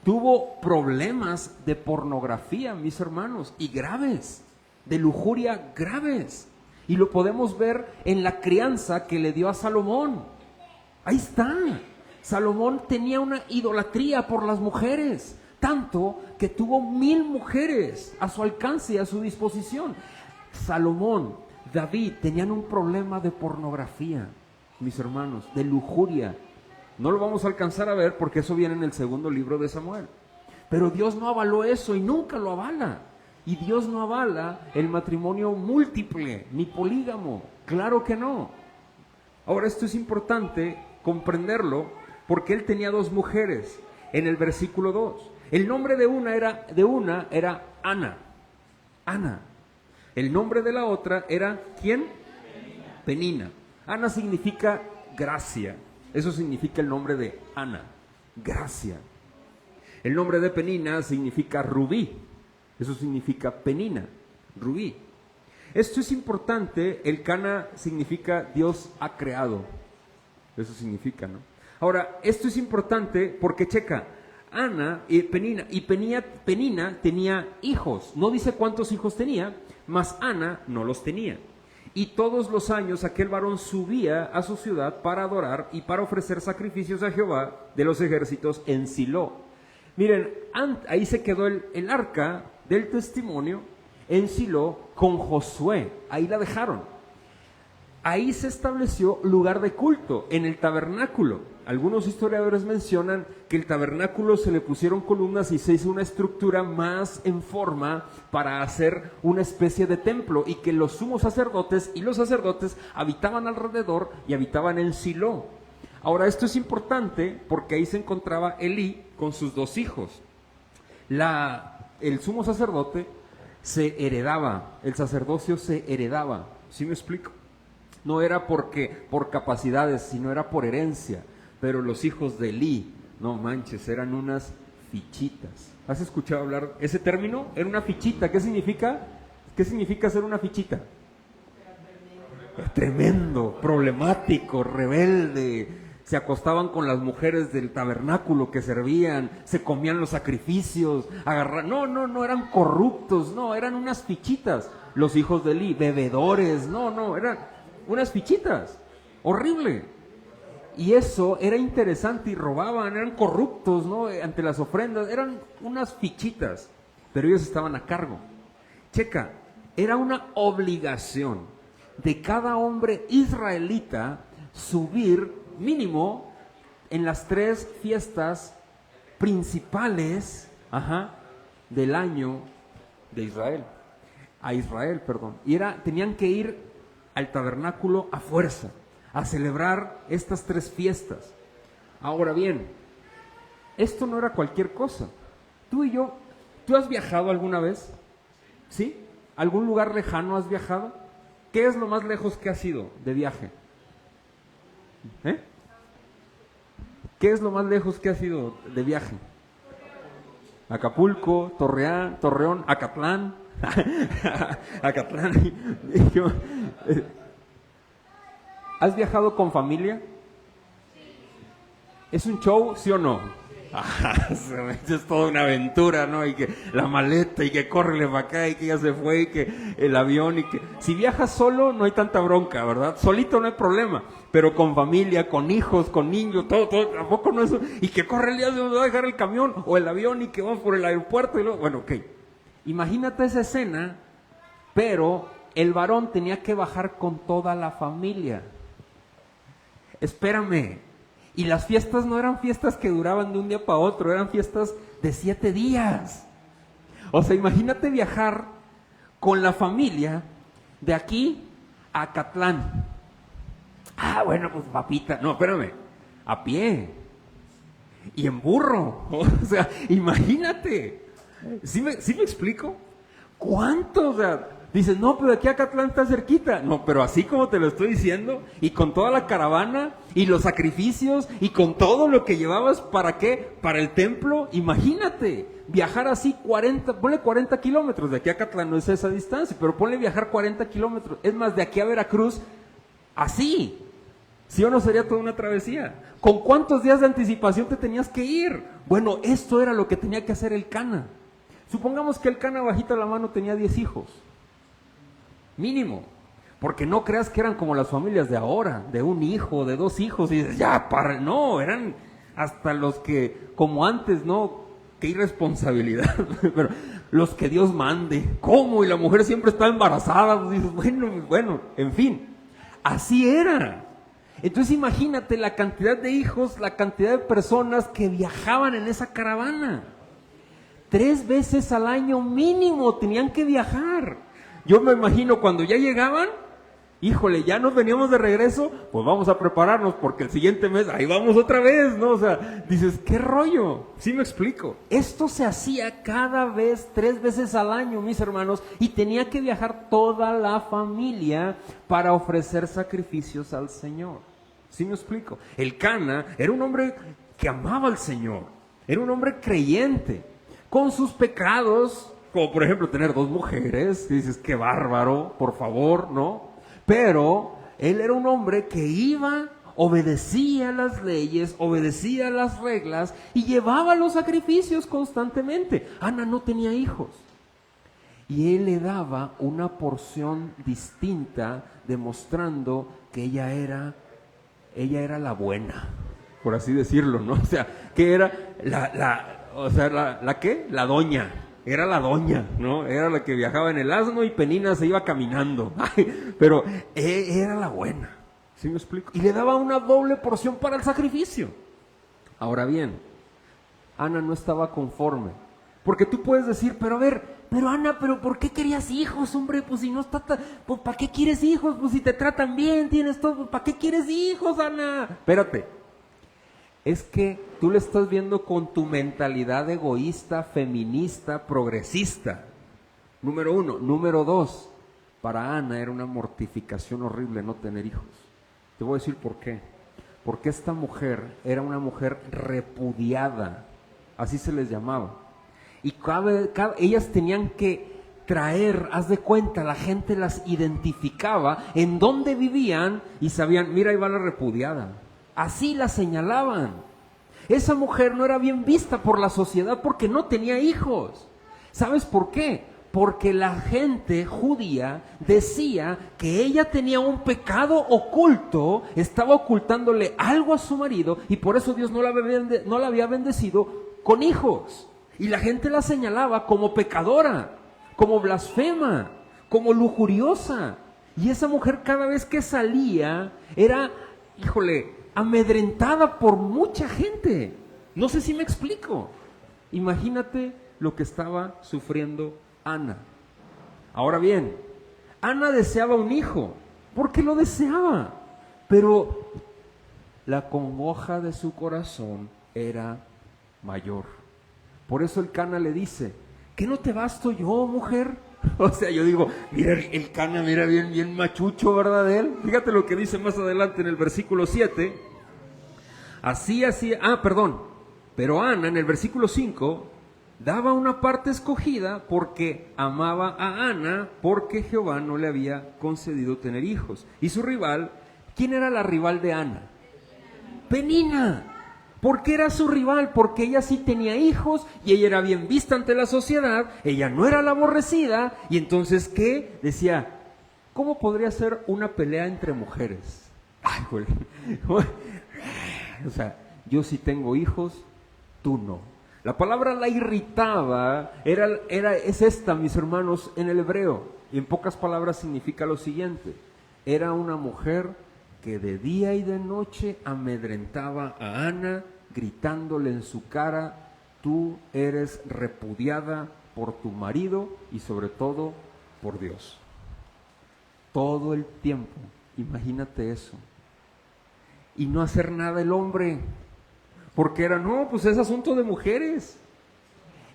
tuvo problemas de pornografía, mis hermanos, y graves, de lujuria graves. Y lo podemos ver en la crianza que le dio a Salomón. Ahí está. Salomón tenía una idolatría por las mujeres, tanto que tuvo 1000 mujeres a su alcance y a su disposición. Salomón, David tenían un problema de pornografía, mis hermanos, de lujuria. No lo vamos a alcanzar a ver porque eso viene en el segundo libro de Samuel. Pero Dios no avaló eso y nunca lo avala. Y Dios no avala el matrimonio múltiple ni polígamo. Claro que no. Ahora, esto es importante comprenderlo porque él tenía 2 mujeres en el versículo 2. El nombre de una era Ana. Ana. El nombre de la otra era ¿quién? Penina. Ana significa gracia. Eso significa el nombre de Ana, gracia. El nombre de Penina significa rubí. Eso significa penina, rubí. Esto es importante. El Cana significa Dios ha creado. Eso significa, ¿no? Ahora, esto es importante porque checa, Ana y Penina tenía hijos. No dice cuántos hijos tenía, mas Ana no los tenía. Y todos los años aquel varón subía a su ciudad para adorar y para ofrecer sacrificios a Jehová de los ejércitos en Silo. Miren, ahí se quedó el arca del testimonio en Silo con Josué. Ahí la dejaron. Ahí se estableció lugar de culto, en el tabernáculo. Algunos historiadores mencionan que el tabernáculo se le pusieron columnas y se hizo una estructura más en forma para hacer una especie de templo, y que los sumos sacerdotes y los sacerdotes habitaban alrededor y habitaban en Silo. Ahora, esto es importante porque ahí se encontraba Elí con sus 2 hijos. El sumo sacerdote se heredaba, el sacerdocio se heredaba. ¿Sí me explico? No era por capacidades, sino era por herencia. Pero los hijos de Elí, no manches, eran unas fichitas. ¿Has escuchado hablar ese término? Era una fichita. ¿Qué significa? ¿Qué significa ser una fichita? Tremendo, problemático, rebelde. Se acostaban con las mujeres del tabernáculo que servían, se comían los sacrificios, no, eran corruptos, no, eran unas fichitas. Los hijos de Elí, bebedores, eran unas fichitas, horrible. Y eso era interesante, y robaban, eran corruptos, ¿no? Ante las ofrendas, eran unas fichitas, pero ellos estaban a cargo. Checa, era una obligación de cada hombre israelita subir mínimo en las 3 fiestas principales del año de Israel. Y tenían que ir al tabernáculo a fuerza, a celebrar estas 3 fiestas. Ahora bien, esto no era cualquier cosa. ¿Tú has viajado alguna vez? ¿Sí? ¿Algún lugar lejano has viajado? ¿Qué es lo más lejos que has ido de viaje? ¿Qué es lo más lejos que has ido de viaje? Acapulco, Torreón, Acatlán. Acatlán. ¿Has viajado con familia? ¿Es un show, sí o no? Es toda una aventura, ¿no? Y que la maleta, y que córrele para acá, y que ya se fue, y que el avión, y que... Si viajas solo, no hay tanta bronca, ¿verdad? Solito no hay problema, pero con familia, con hijos, con niños, todo, tampoco no es... Y que corre el día de va a dejar el camión, o el avión, y que vamos por el aeropuerto, y luego... Bueno, ok. Imagínate esa escena, pero el varón tenía que bajar con toda la familia. Espérame. Y las fiestas no eran fiestas que duraban de un día para otro, eran fiestas de 7 días. O sea, imagínate viajar con la familia de aquí a Acatlán. Ah, bueno, pues papita. No, espérame. A pie. Y en burro. O sea, imagínate. ¿Sí me explico? ¿Cuánto? O sea, dices, no, pero aquí Acatlán está cerquita. No, pero así como te lo estoy diciendo, y con toda la caravana, y los sacrificios, y con todo lo que llevabas, ¿para qué? Para el templo. Imagínate, viajar así 40 kilómetros. De aquí a Acatlán no es esa distancia, pero ponle viajar 40 kilómetros. Es más, de aquí a Veracruz, así. ¿Sí o no sería toda una travesía? ¿Con cuántos días de anticipación te tenías que ir? Bueno, esto era lo que tenía que hacer el Cana. Supongamos que el Cana bajita la mano tenía 10 hijos. Mínimo, porque no creas que eran como las familias de ahora, de un hijo, de 2 hijos, y dices, ya, no, eran hasta los que, como antes, ¿no? Qué irresponsabilidad, pero los que Dios mande, ¿cómo? Y la mujer siempre está embarazada, pues dices, bueno, en fin, así era. Entonces imagínate la cantidad de hijos, la cantidad de personas que viajaban en esa caravana. 3 veces al año mínimo tenían que viajar. Yo me imagino cuando ya llegaban, híjole, ya nos veníamos de regreso, pues vamos a prepararnos porque el siguiente mes, ahí vamos otra vez, ¿no? O sea, dices, ¿qué rollo? ¿Sí me explico? Esto se hacía cada vez, 3 veces al año, mis hermanos, y tenía que viajar toda la familia para ofrecer sacrificios al Señor. ¿Sí me explico? El Cana era un hombre que amaba al Señor, era un hombre creyente, con sus pecados, como por ejemplo tener 2 mujeres, y dices, qué bárbaro, por favor, ¿no? Pero él era un hombre que iba, obedecía las leyes, obedecía las reglas y llevaba los sacrificios constantemente. Ana no tenía hijos. Y él le daba una porción distinta, demostrando que ella era la buena, por así decirlo, ¿no? O sea, que era la doña. Era la doña, ¿no? Era la que viajaba en el asno y Penina se iba caminando. Pero era la buena. ¿Sí me explico? Y le daba una doble porción para el sacrificio. Ahora bien, Ana no estaba conforme. Porque tú puedes decir, pero Ana, pero ¿por qué querías hijos, hombre? Pues si no está, pues ¿para qué quieres hijos? Pues si te tratan bien, tienes todo, ¿para qué quieres hijos, Ana? Espérate. Es que tú le estás viendo con tu mentalidad egoísta, feminista, progresista. Número 1. Número 2, para Ana era una mortificación horrible no tener hijos. Te voy a decir por qué. Porque esta mujer era una mujer repudiada, así se les llamaba. Y ellas tenían que traer, haz de cuenta, la gente las identificaba en dónde vivían y sabían, mira, ahí va la repudiada. Así la señalaban. Esa mujer no era bien vista por la sociedad porque no tenía hijos. ¿Sabes por qué? Porque la gente judía decía que ella tenía un pecado oculto, estaba ocultándole algo a su marido y por eso Dios no la había bendecido con hijos. Y la gente la señalaba como pecadora, como blasfema, como lujuriosa. Y esa mujer cada vez que salía era, amedrentada por mucha gente. No sé si me explico. Imagínate lo que estaba sufriendo Ana. Ahora bien, Ana deseaba un hijo, porque lo deseaba, pero la congoja de su corazón era mayor. Por eso el Cana le dice, ¿qué no te basto yo, mujer? O sea, yo digo, mira el Cana, mira bien machucho, ¿verdad? De él. Fíjate lo que dice más adelante en el versículo 7. Pero Ana en el versículo 5 daba una parte escogida porque amaba a Ana, porque Jehová no le había concedido tener hijos. Y su rival, ¿quién era la rival de Ana? Penina. Porque era su rival, porque ella sí tenía hijos y ella era bien vista ante la sociedad, ella no era la aborrecida, y entonces, ¿qué? Decía, ¿cómo podría ser una pelea entre mujeres? Ay, güey. O sea, yo sí tengo hijos, tú no. La palabra la irritaba, es esta, mis hermanos, en el hebreo, y en pocas palabras significa lo siguiente: era una mujer que de día y de noche amedrentaba a Ana, gritándole en su cara, tú eres repudiada por tu marido y sobre todo por Dios. Todo el tiempo, imagínate eso. Y no hacer nada el hombre, porque era, no, pues es asunto de mujeres.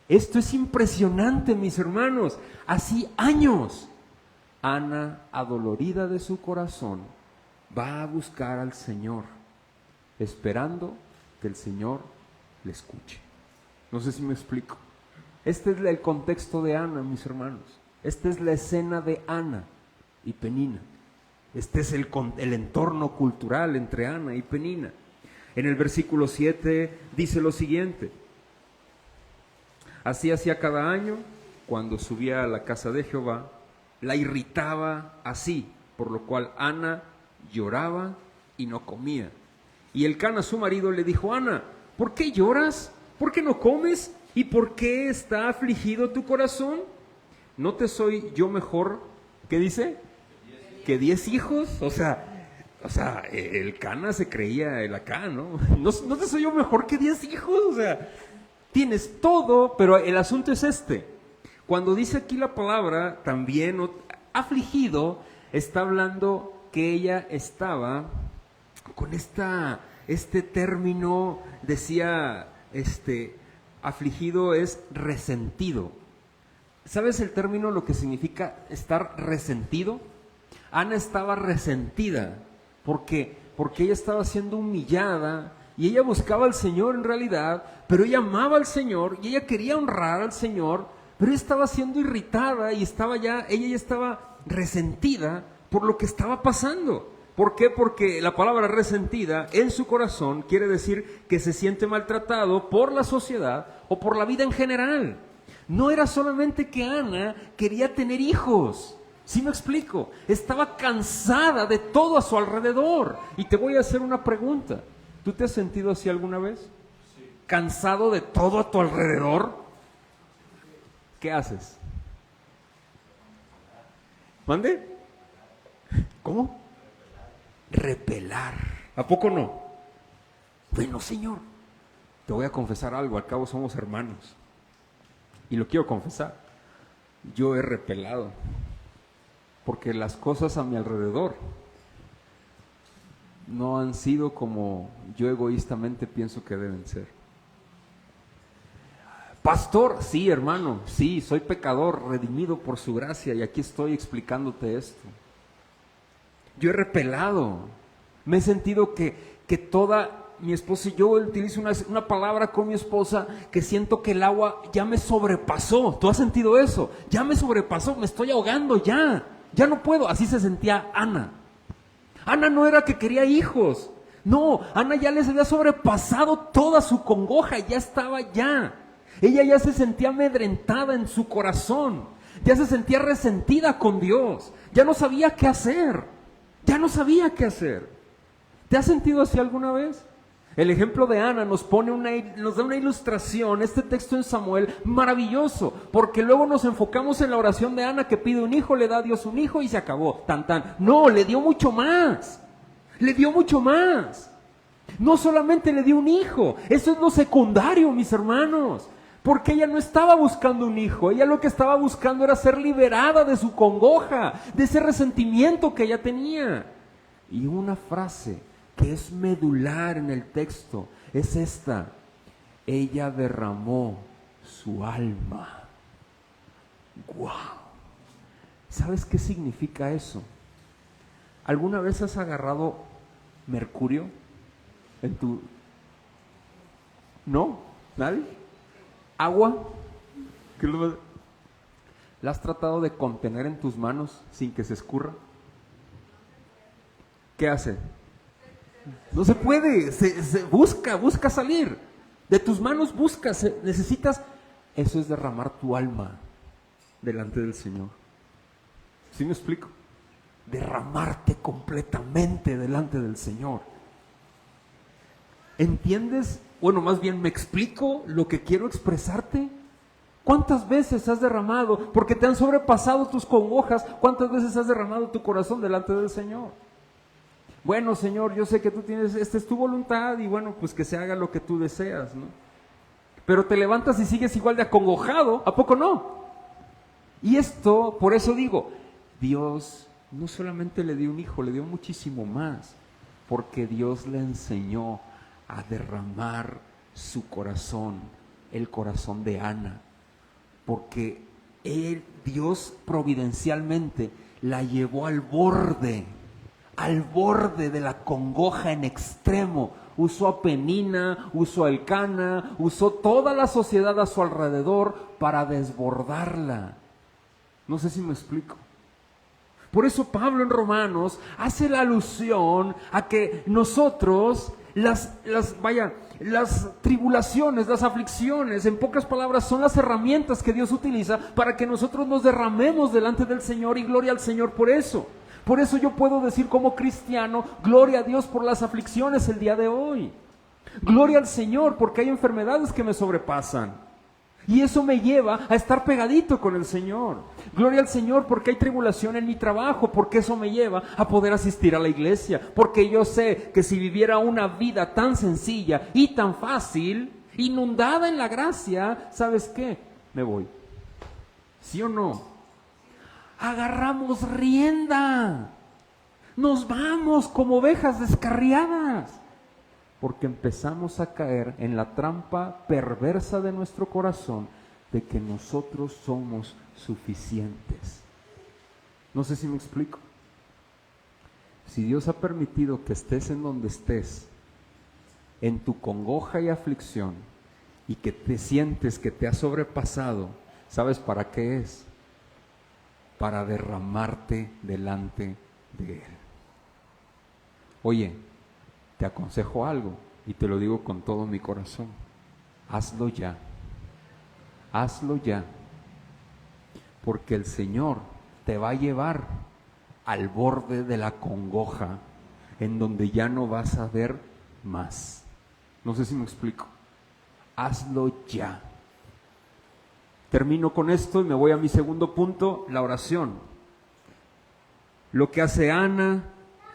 Esto es impresionante, mis hermanos. Así años. Ana, adolorida de su corazón, va a buscar al Señor, esperando que el Señor le escuche. No sé si me explico. Este es el contexto de Ana, mis hermanos. Esta es la escena de Ana y Penina. Este es el entorno cultural entre Ana y Penina. En el versículo 7 dice lo siguiente: así hacía cada año, cuando subía a la casa de Jehová, la irritaba así, por lo cual Ana lloraba y no comía. Y Elcana, su marido, le dijo: Ana, ¿por qué lloras? ¿Por qué no comes? ¿Y por qué está afligido tu corazón? ¿No te soy yo mejor, qué dice? ¿Que 10 hijos? O sea, Elcana se creía el acá, ¿no? ¿No te soy yo mejor que 10 hijos? O sea, tienes todo, pero el asunto es este. Cuando dice aquí la palabra también afligido, está hablando que ella estaba con este término, decía, afligido es resentido. ¿Sabes el término, lo que significa estar resentido? Ana estaba resentida porque ella estaba siendo humillada y ella buscaba al Señor en realidad, pero ella amaba al Señor y ella quería honrar al Señor, pero ella estaba siendo irritada y ella ya estaba resentida por lo que estaba pasando. ¿Por qué? Porque la palabra resentida en su corazón quiere decir que se siente maltratado por la sociedad o por la vida en general. No era solamente que Ana quería tener hijos. ¿Sí me explico? Estaba cansada de todo a su alrededor. Y te voy a hacer una pregunta. ¿Tú te has sentido así alguna vez? Sí. ¿Cansado de todo a tu alrededor? ¿Qué haces? ¿Mande? ¿Cómo? Repelar. ¿A poco no? Bueno, Señor, te voy a confesar algo. Al cabo somos hermanos. Y lo quiero confesar. Yo he repelado. Porque las cosas a mi alrededor no han sido como yo egoístamente pienso que deben ser. Pastor, sí, hermano, sí, soy pecador, redimido por su gracia, y aquí estoy explicándote esto. Yo he repelado, me he sentido que mi esposa y yo utilizo una palabra con mi esposa que siento que el agua ya me sobrepasó. ¿Tú has sentido eso? Ya me sobrepasó, me estoy ahogando ya no puedo. Así se sentía Ana. Ana no era que quería hijos, no, Ana ya les había sobrepasado toda su congoja, ya estaba ella ya se sentía amedrentada en su corazón, ya se sentía resentida con Dios, ya no sabía qué hacer. ¿Te has sentido así alguna vez? El ejemplo de Ana nos da una ilustración, este texto en Samuel, maravilloso, porque luego nos enfocamos en la oración de Ana que pide un hijo, le da a Dios un hijo y se acabó, tan tan. No, le dio mucho más. No solamente le dio un hijo, eso es lo secundario, mis hermanos, porque ella no estaba buscando un hijo, ella lo que estaba buscando era ser liberada de su congoja, de ese resentimiento que ella tenía. Y una frase que es medular en el texto es esta: ella derramó su alma. ¡Wow! ¿Sabes qué significa eso? ¿Alguna vez has agarrado mercurio en tu... ¿No? ¿Nadie? ¿Agua? ¿La has tratado de contener en tus manos sin que se escurra? ¿Qué hace? No se puede, busca salir. De tus manos buscas, necesitas, eso es derramar tu alma delante del Señor. ¿Sí me explico? Derramarte completamente delante del Señor. ¿Entiendes? Bueno, más bien me explico lo que quiero expresarte. ¿Cuántas veces has derramado, porque te han sobrepasado tus congojas, cuántas veces has derramado tu corazón delante del Señor? Bueno, Señor, yo sé que tú tienes, esta es tu voluntad y bueno, pues que se haga lo que tú deseas, ¿no? Pero te levantas y sigues igual de acongojado, ¿a poco no? Y esto, por eso digo, Dios no solamente le dio un hijo, le dio muchísimo más, porque Dios le enseñó a derramar su corazón, el corazón de Ana, porque Dios providencialmente la llevó al borde de la congoja en extremo. Usó a Penina, usó a Elcana, usó toda la sociedad a su alrededor para desbordarla. No sé si me explico. Por eso Pablo en Romanos hace la alusión a que nosotros, las tribulaciones, las aflicciones, en pocas palabras, son las herramientas que Dios utiliza para que nosotros nos derramemos delante del Señor, y gloria al Señor por eso. Por eso yo puedo decir como cristiano, gloria a Dios por las aflicciones el día de hoy. Gloria al Señor porque hay enfermedades que me sobrepasan. Y eso me lleva a estar pegadito con el Señor. Gloria al Señor porque hay tribulación en mi trabajo, porque eso me lleva a poder asistir a la iglesia. Porque yo sé que si viviera una vida tan sencilla y tan fácil, inundada en la gracia, ¿sabes qué? Me voy. ¿Sí o no? Agarramos rienda, nos vamos como ovejas descarriadas, porque empezamos a caer en la trampa perversa de nuestro corazón de que nosotros somos suficientes. No sé si me explico. Si Dios ha permitido que estés en donde estés, en tu congoja y aflicción, y que te sientes que te has sobrepasado, ¿sabes para qué es? Para derramarte delante de Él. Oye, te aconsejo algo y te lo digo con todo mi corazón. Hazlo ya. Hazlo ya. Porque el Señor te va a llevar al borde de la congoja en donde ya no vas a ver más. No sé si me explico. Hazlo ya. Termino con esto y me voy a mi segundo punto, la oración. Lo que hace Ana,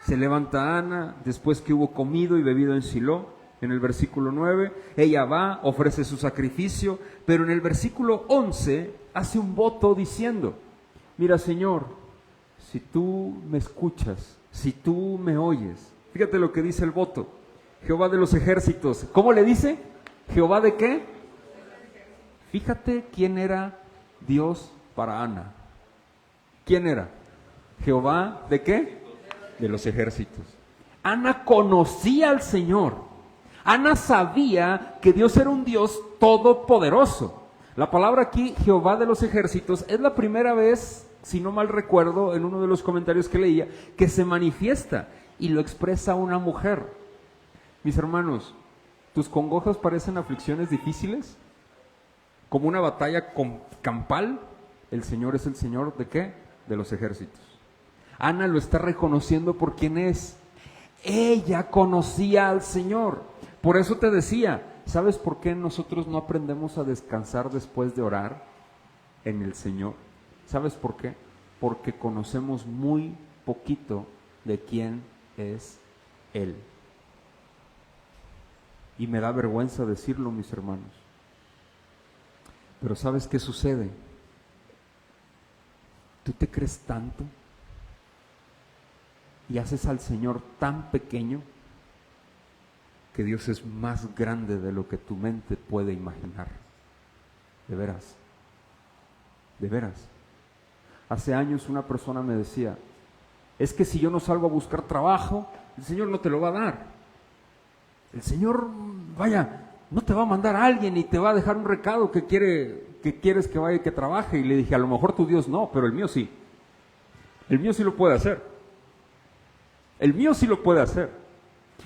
se levanta Ana después que hubo comido y bebido en Silo, en el versículo 9, ella va, ofrece su sacrificio, pero en el versículo 11 hace un voto diciendo, mira Señor, si tú me escuchas, si tú me oyes, fíjate lo que dice el voto, Jehová de los ejércitos, ¿cómo le dice? ¿Jehová de qué? Fíjate quién era Dios para Ana. ¿Quién era? Jehová ¿de qué? De los ejércitos. Ana conocía al Señor. Ana sabía que Dios era un Dios todopoderoso. La palabra aquí, Jehová de los ejércitos, es la primera vez, si no mal recuerdo, en uno de los comentarios que leía, que se manifiesta y lo expresa una mujer. Mis hermanos, ¿tus congojas parecen aflicciones difíciles? Como una batalla campal, el Señor es el Señor ¿de qué? De los ejércitos. Ana lo está reconociendo por quién es. Ella conocía al Señor. Por eso te decía, ¿sabes por qué nosotros no aprendemos a descansar después de orar en el Señor? ¿Sabes por qué? Porque conocemos muy poquito de quién es Él. Y me da vergüenza decirlo, mis hermanos. Pero ¿sabes qué sucede? Tú te crees tanto y haces al Señor tan pequeño que Dios es más grande de lo que tu mente puede imaginar. De veras. De veras. Hace años una persona me decía, es que si yo no salgo a buscar trabajo, el Señor no te lo va a dar. El Señor, no te va a mandar a alguien y te va a dejar un recado que quieres que vaya y que trabaje. Y le dije, a lo mejor tu Dios no, pero el mío sí. El mío sí lo puede hacer. El mío sí lo puede hacer.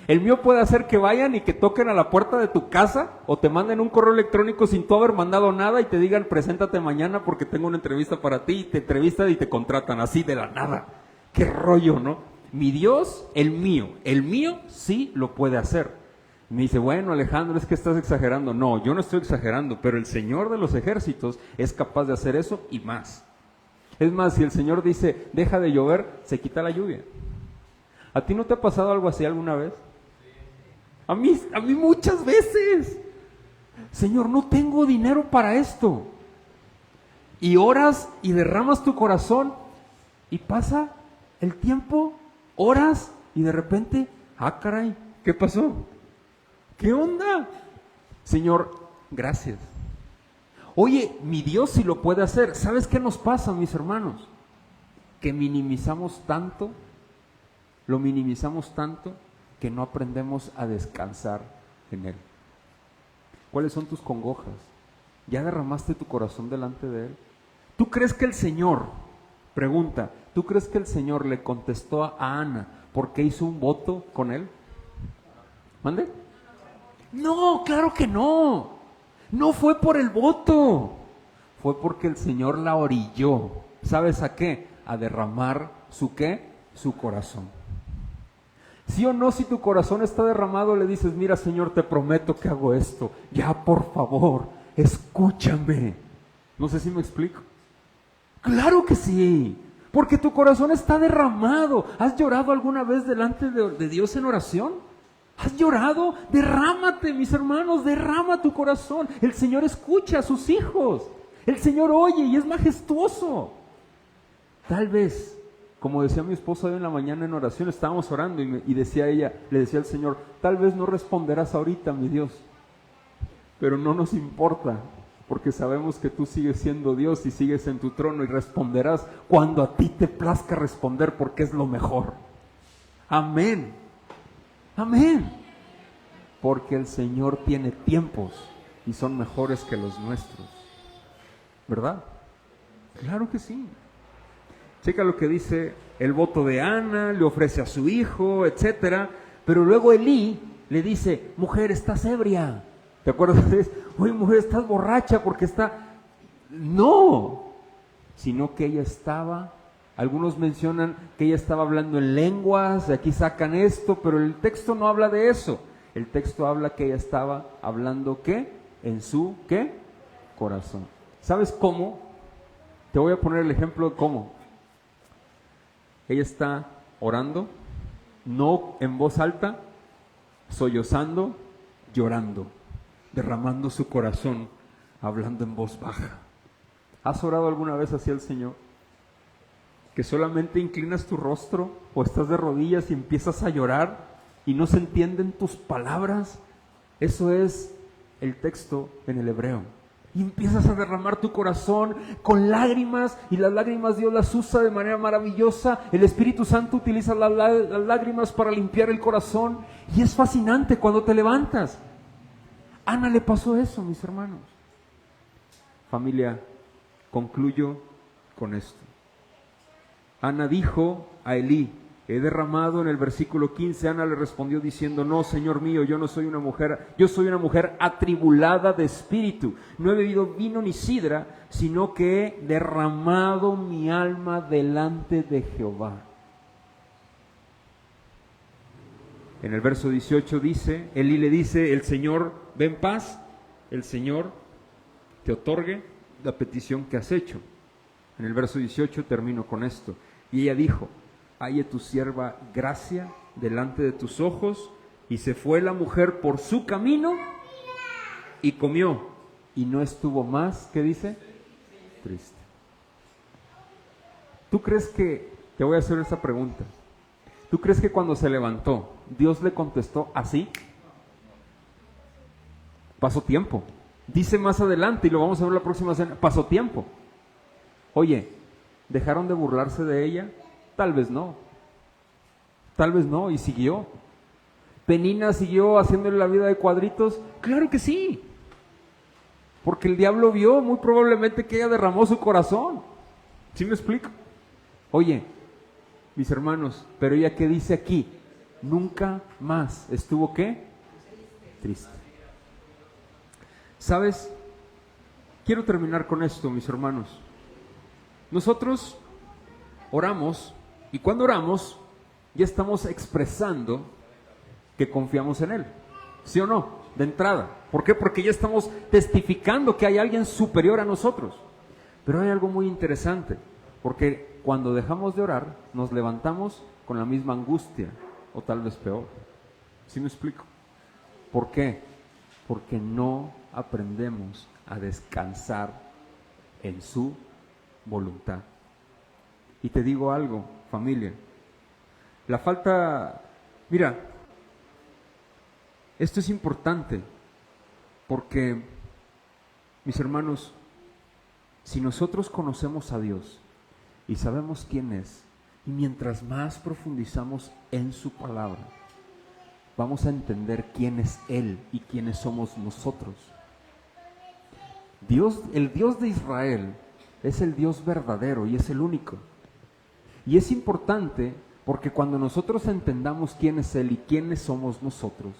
El mío puede hacer que vayan y que toquen a la puerta de tu casa o te manden un correo electrónico sin tú haber mandado nada y te digan, preséntate mañana porque tengo una entrevista para ti, y te entrevistan y te contratan así de la nada. Qué rollo, ¿no? Mi Dios, el mío sí lo puede hacer. Me dice, bueno, Alejandro, es que estás exagerando. No, yo no estoy exagerando, pero el Señor de los ejércitos es capaz de hacer eso y más. Es más, si el Señor dice, deja de llover, se quita la lluvia. ¿A ti no te ha pasado algo así alguna vez? A mí muchas veces. Señor, no tengo dinero para esto. Y oras y derramas tu corazón y pasa el tiempo, oras y de repente, caray, ¿qué pasó? ¿Qué onda? Señor, gracias. Oye, mi Dios sí lo puede hacer. ¿Sabes qué nos pasa, mis hermanos? Que minimizamos tanto, lo minimizamos tanto, que no aprendemos a descansar en Él. ¿Cuáles son tus congojas? ¿Ya derramaste tu corazón delante de Él? ¿Tú crees que el Señor, pregunta, ¿tú crees que el Señor le contestó a Ana porque hizo un voto con Él? ¿Mande? No, claro que no. No fue por el voto. Fue porque el Señor la orilló. ¿Sabes a qué? A derramar su ¿qué? Su corazón. ¿Sí o no? Si tu corazón está derramado, le dices, mira, Señor, te prometo que hago esto. Ya, por favor, escúchame. No sé si me explico. Claro que sí. Porque tu corazón está derramado. ¿Has llorado alguna vez delante de Dios en oración? ¿Has llorado? Derrámate, mis hermanos, derrama tu corazón. El Señor escucha a sus hijos. El Señor oye y es majestuoso. Tal vez, como decía mi esposa hoy en la mañana en oración, estábamos orando y decía ella, le decía al Señor, tal vez no responderás ahorita, mi Dios, pero no nos importa, porque sabemos que tú sigues siendo Dios y sigues en tu trono y responderás cuando a ti te plazca responder, porque es lo mejor. Amén. Amén. Porque el Señor tiene tiempos y son mejores que los nuestros. ¿Verdad? Claro que sí. Checa lo que dice el voto de Ana, le ofrece a su hijo, etcétera. Pero luego Elí le dice, mujer, estás ebria. ¿Te acuerdas? Oye, mujer, estás borracha porque está... No, sino que ella estaba... Algunos mencionan que ella estaba hablando en lenguas, de aquí sacan esto, pero el texto no habla de eso. El texto habla que ella estaba hablando, ¿qué? En su, ¿qué? Corazón. ¿Sabes cómo? Te voy a poner el ejemplo de cómo. Ella está orando, no en voz alta, sollozando, llorando, derramando su corazón, hablando en voz baja. ¿Has orado alguna vez hacia el Señor? Que solamente inclinas tu rostro o estás de rodillas y empiezas a llorar y no se entienden tus palabras. Eso es el texto en el hebreo. Y empiezas a derramar tu corazón con lágrimas, y las lágrimas Dios las usa de manera maravillosa. El Espíritu Santo utiliza las lágrimas para limpiar el corazón, y es fascinante cuando te levantas. A Ana le pasó eso, mis hermanos. Familia, concluyo con esto. Ana dijo a Elí, he derramado, en el versículo 15, Ana le respondió diciendo, no, Señor mío, yo soy una mujer atribulada de espíritu, no he bebido vino ni sidra, sino que he derramado mi alma delante de Jehová. En el verso 18 dice, Elí le dice, el Señor, ve en paz, el Señor te otorgue la petición que has hecho. En el verso 18 termino con esto. Y ella dijo, halle tu sierva gracia delante de tus ojos. Y se fue la mujer por su camino y comió. Y no estuvo más, ¿qué dice? Triste. ¿Tú crees que, te voy a hacer esa pregunta, ¿tú crees que cuando se levantó, Dios le contestó así? Pasó tiempo. Dice más adelante, y lo vamos a ver la próxima semana, pasó tiempo. Oye, ¿dejaron de burlarse de ella? Tal vez no, y siguió. ¿Penina siguió haciéndole la vida de cuadritos? Claro que sí, porque el diablo vio muy probablemente que ella derramó su corazón. ¿Sí me explico? Oye, mis hermanos, pero ella, ¿qué dice aquí? nunca más estuvo ¿qué? Triste. ¿Sabes? Quiero terminar con esto, mis hermanos. Nosotros oramos y cuando oramos ya estamos expresando que confiamos en Él. ¿Sí o no? De entrada. ¿Por qué? Porque ya estamos testificando que hay alguien superior a nosotros. Pero hay algo muy interesante, porque cuando dejamos de orar, nos levantamos con la misma angustia, o tal vez peor. ¿Sí me explico? ¿Por qué? Porque no aprendemos a descansar en su voluntad. Y te digo algo, familia, mira, esto es importante, porque, mis hermanos, si nosotros conocemos a Dios y sabemos quién es, y mientras más profundizamos en su palabra, vamos a entender quién es Él y quiénes somos nosotros. Dios, el Dios de Israel, es el Dios verdadero y es el único. Y es importante porque cuando nosotros entendamos quién es Él y quiénes somos nosotros,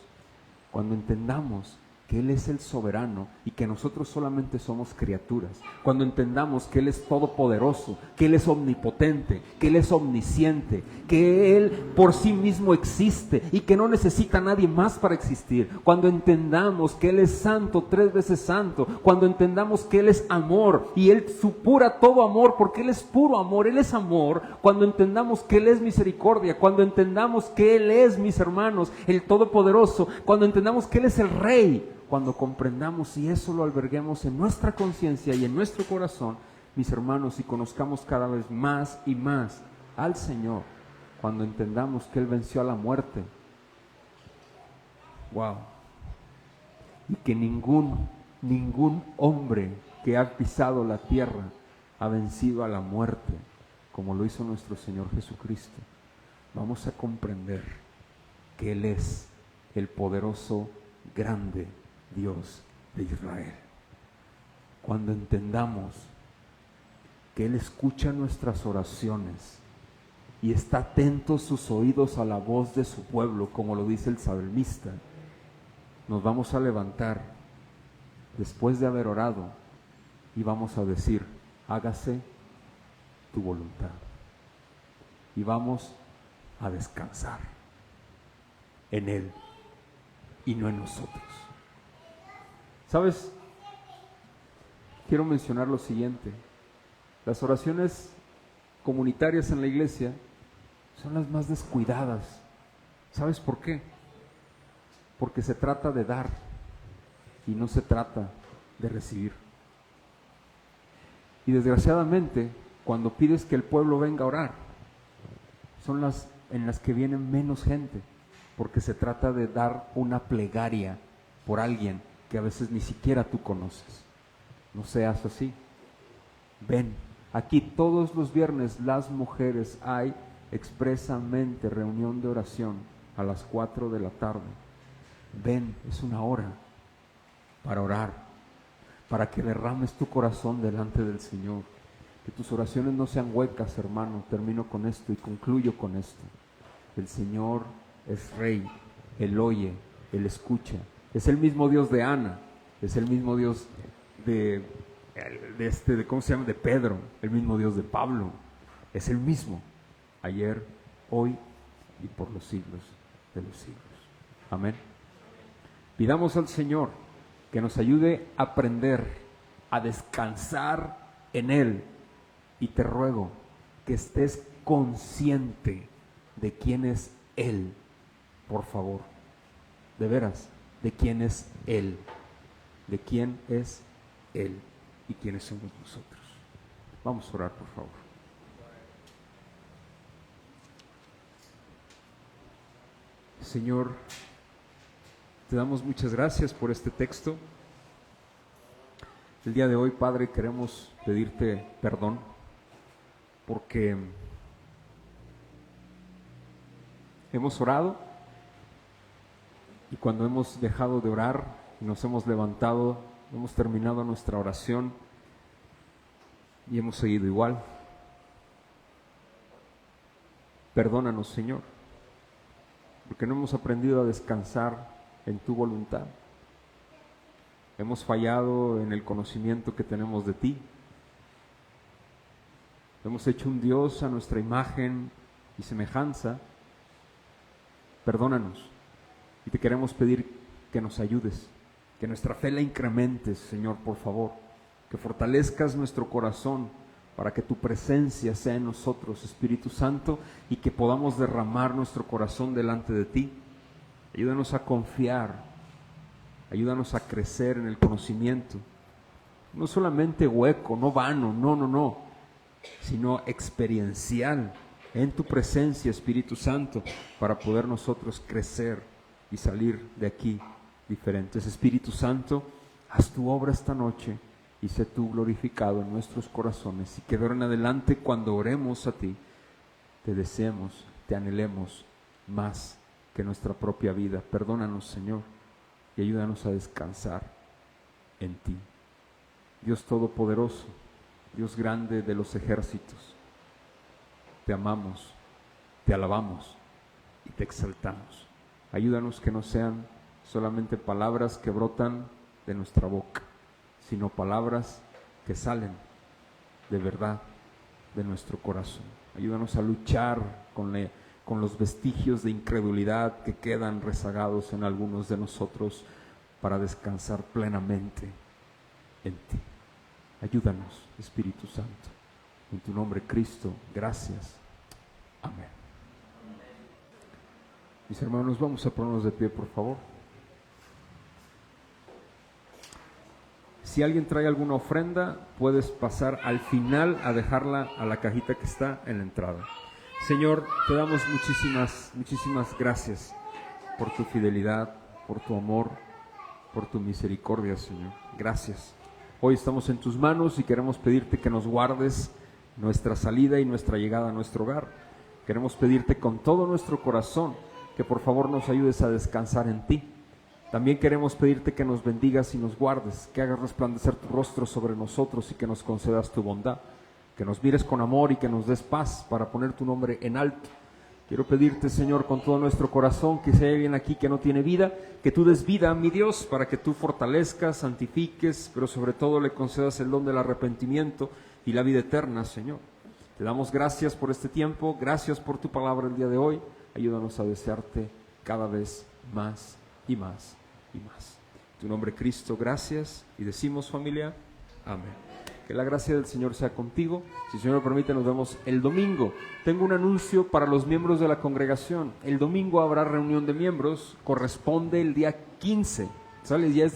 cuando entendamos que Él es el soberano y que nosotros solamente somos criaturas, cuando entendamos que Él es todopoderoso, que Él es omnipotente, que Él es omnisciente, que Él por sí mismo existe y que no necesita a nadie más para existir, cuando entendamos que Él es santo, 3 veces santo, cuando entendamos que Él es amor y Él supura todo amor porque Él es puro amor, Él es amor, cuando entendamos que Él es misericordia, cuando entendamos que Él es, mis hermanos, el todopoderoso, cuando entendamos que Él es el rey, cuando comprendamos y eso lo alberguemos en nuestra conciencia y en nuestro corazón, mis hermanos, y conozcamos cada vez más y más al Señor, cuando entendamos que Él venció a la muerte, wow, y que ningún hombre que ha pisado la tierra ha vencido a la muerte, como lo hizo nuestro Señor Jesucristo, vamos a comprender que Él es el poderoso, grande Dios de Israel. Cuando entendamos que Él escucha nuestras oraciones y está atento sus oídos a la voz de su pueblo, como lo dice el salmista, nos vamos a levantar después de haber orado y vamos a decir: hágase tu voluntad. Y vamos a descansar en Él y no en nosotros. ¿Sabes? Quiero mencionar lo siguiente. Las oraciones comunitarias en la iglesia son las más descuidadas. ¿Sabes por qué? Porque se trata de dar y no se trata de recibir. Y desgraciadamente, cuando pides que el pueblo venga a orar, son las en las que vienen menos gente, porque se trata de dar una plegaria por alguien que a veces ni siquiera tú conoces. No seas así. Ven, aquí todos los viernes las mujeres hay expresamente reunión de oración a las 4 de la tarde. Ven, es una hora para orar, para que derrames tu corazón delante del Señor. Que tus oraciones no sean huecas, hermano. Termino con esto y concluyo con esto. El Señor es Rey, Él oye, Él escucha. Es el mismo Dios de Ana, es el mismo Dios de ¿cómo se llama? De Pedro, el mismo Dios de Pablo. Es el mismo, ayer, hoy y por los siglos de los siglos. Amén. Pidamos al Señor que nos ayude a aprender a descansar en Él. Y te ruego que estés consciente de quién es Él, por favor. De veras, de quién es Él. De quién es Él y quiénes somos nosotros. Vamos a orar, por favor. Señor, te damos muchas gracias por este texto. El día de hoy, Padre, queremos pedirte perdón porque hemos orado y cuando hemos dejado de orar y nos hemos levantado, hemos terminado nuestra oración y hemos seguido igual. Perdónanos, Señor, porque no hemos aprendido a descansar en tu voluntad. Hemos fallado en el conocimiento que tenemos de ti. Hemos hecho un Dios a nuestra imagen y semejanza. Perdónanos y te queremos pedir que nos ayudes, que nuestra fe la incrementes, Señor, por favor, que fortalezcas nuestro corazón para que tu presencia sea en nosotros, Espíritu Santo, y que podamos derramar nuestro corazón delante de ti. Ayúdanos a confiar, ayúdanos a crecer en el conocimiento, no solamente hueco, no vano, no, sino experiencial en tu presencia, Espíritu Santo, para poder nosotros crecer y salir de aquí diferentes. Espíritu Santo, haz tu obra esta noche y sé tú glorificado en nuestros corazones, y que de ahora en adelante, cuando oremos a ti, te deseemos, te anhelemos más que nuestra propia vida. Perdónanos, Señor, y ayúdanos a descansar en ti. Dios Todopoderoso, Dios grande de los ejércitos, te amamos, te alabamos y te exaltamos. Ayúdanos que no sean solamente palabras que brotan de nuestra boca, sino palabras que salen de verdad de nuestro corazón. Ayúdanos a luchar con los vestigios de incredulidad que quedan rezagados en algunos de nosotros, para descansar plenamente en ti. Ayúdanos, Espíritu Santo. En tu nombre, Cristo, gracias. Amén. Mis hermanos, vamos a ponernos de pie, por favor. Si alguien trae alguna ofrenda, puedes pasar al final a dejarla a la cajita que está en la entrada. Señor, te damos muchísimas gracias por tu fidelidad, por tu amor, por tu misericordia, Señor. Gracias. Hoy estamos en tus manos y queremos pedirte que nos guardes nuestra salida y nuestra llegada a nuestro hogar. Queremos pedirte con todo nuestro corazón que por favor nos ayudes a descansar en ti. También queremos pedirte que nos bendigas y nos guardes, que hagas resplandecer tu rostro sobre nosotros y que nos concedas tu bondad, que nos mires con amor y que nos des paz para poner tu nombre en alto. Quiero pedirte, Señor, con todo nuestro corazón, que si hay alguien aquí que no tiene vida, que tú des vida, mi Dios, para que tú fortalezcas, santifiques, pero sobre todo le concedas el don del arrepentimiento y la vida eterna, Señor. Te damos gracias por este tiempo, gracias por tu palabra el día de hoy. Ayúdanos a desearte cada vez más y más y más. En tu nombre, Cristo, gracias. Y decimos, familia, amén. Que la gracia del Señor sea contigo. Si el Señor lo permite, nos vemos el domingo. Tengo un anuncio para los miembros de la congregación. El domingo habrá reunión de miembros. Corresponde el día 15. ¿Sale? Ya es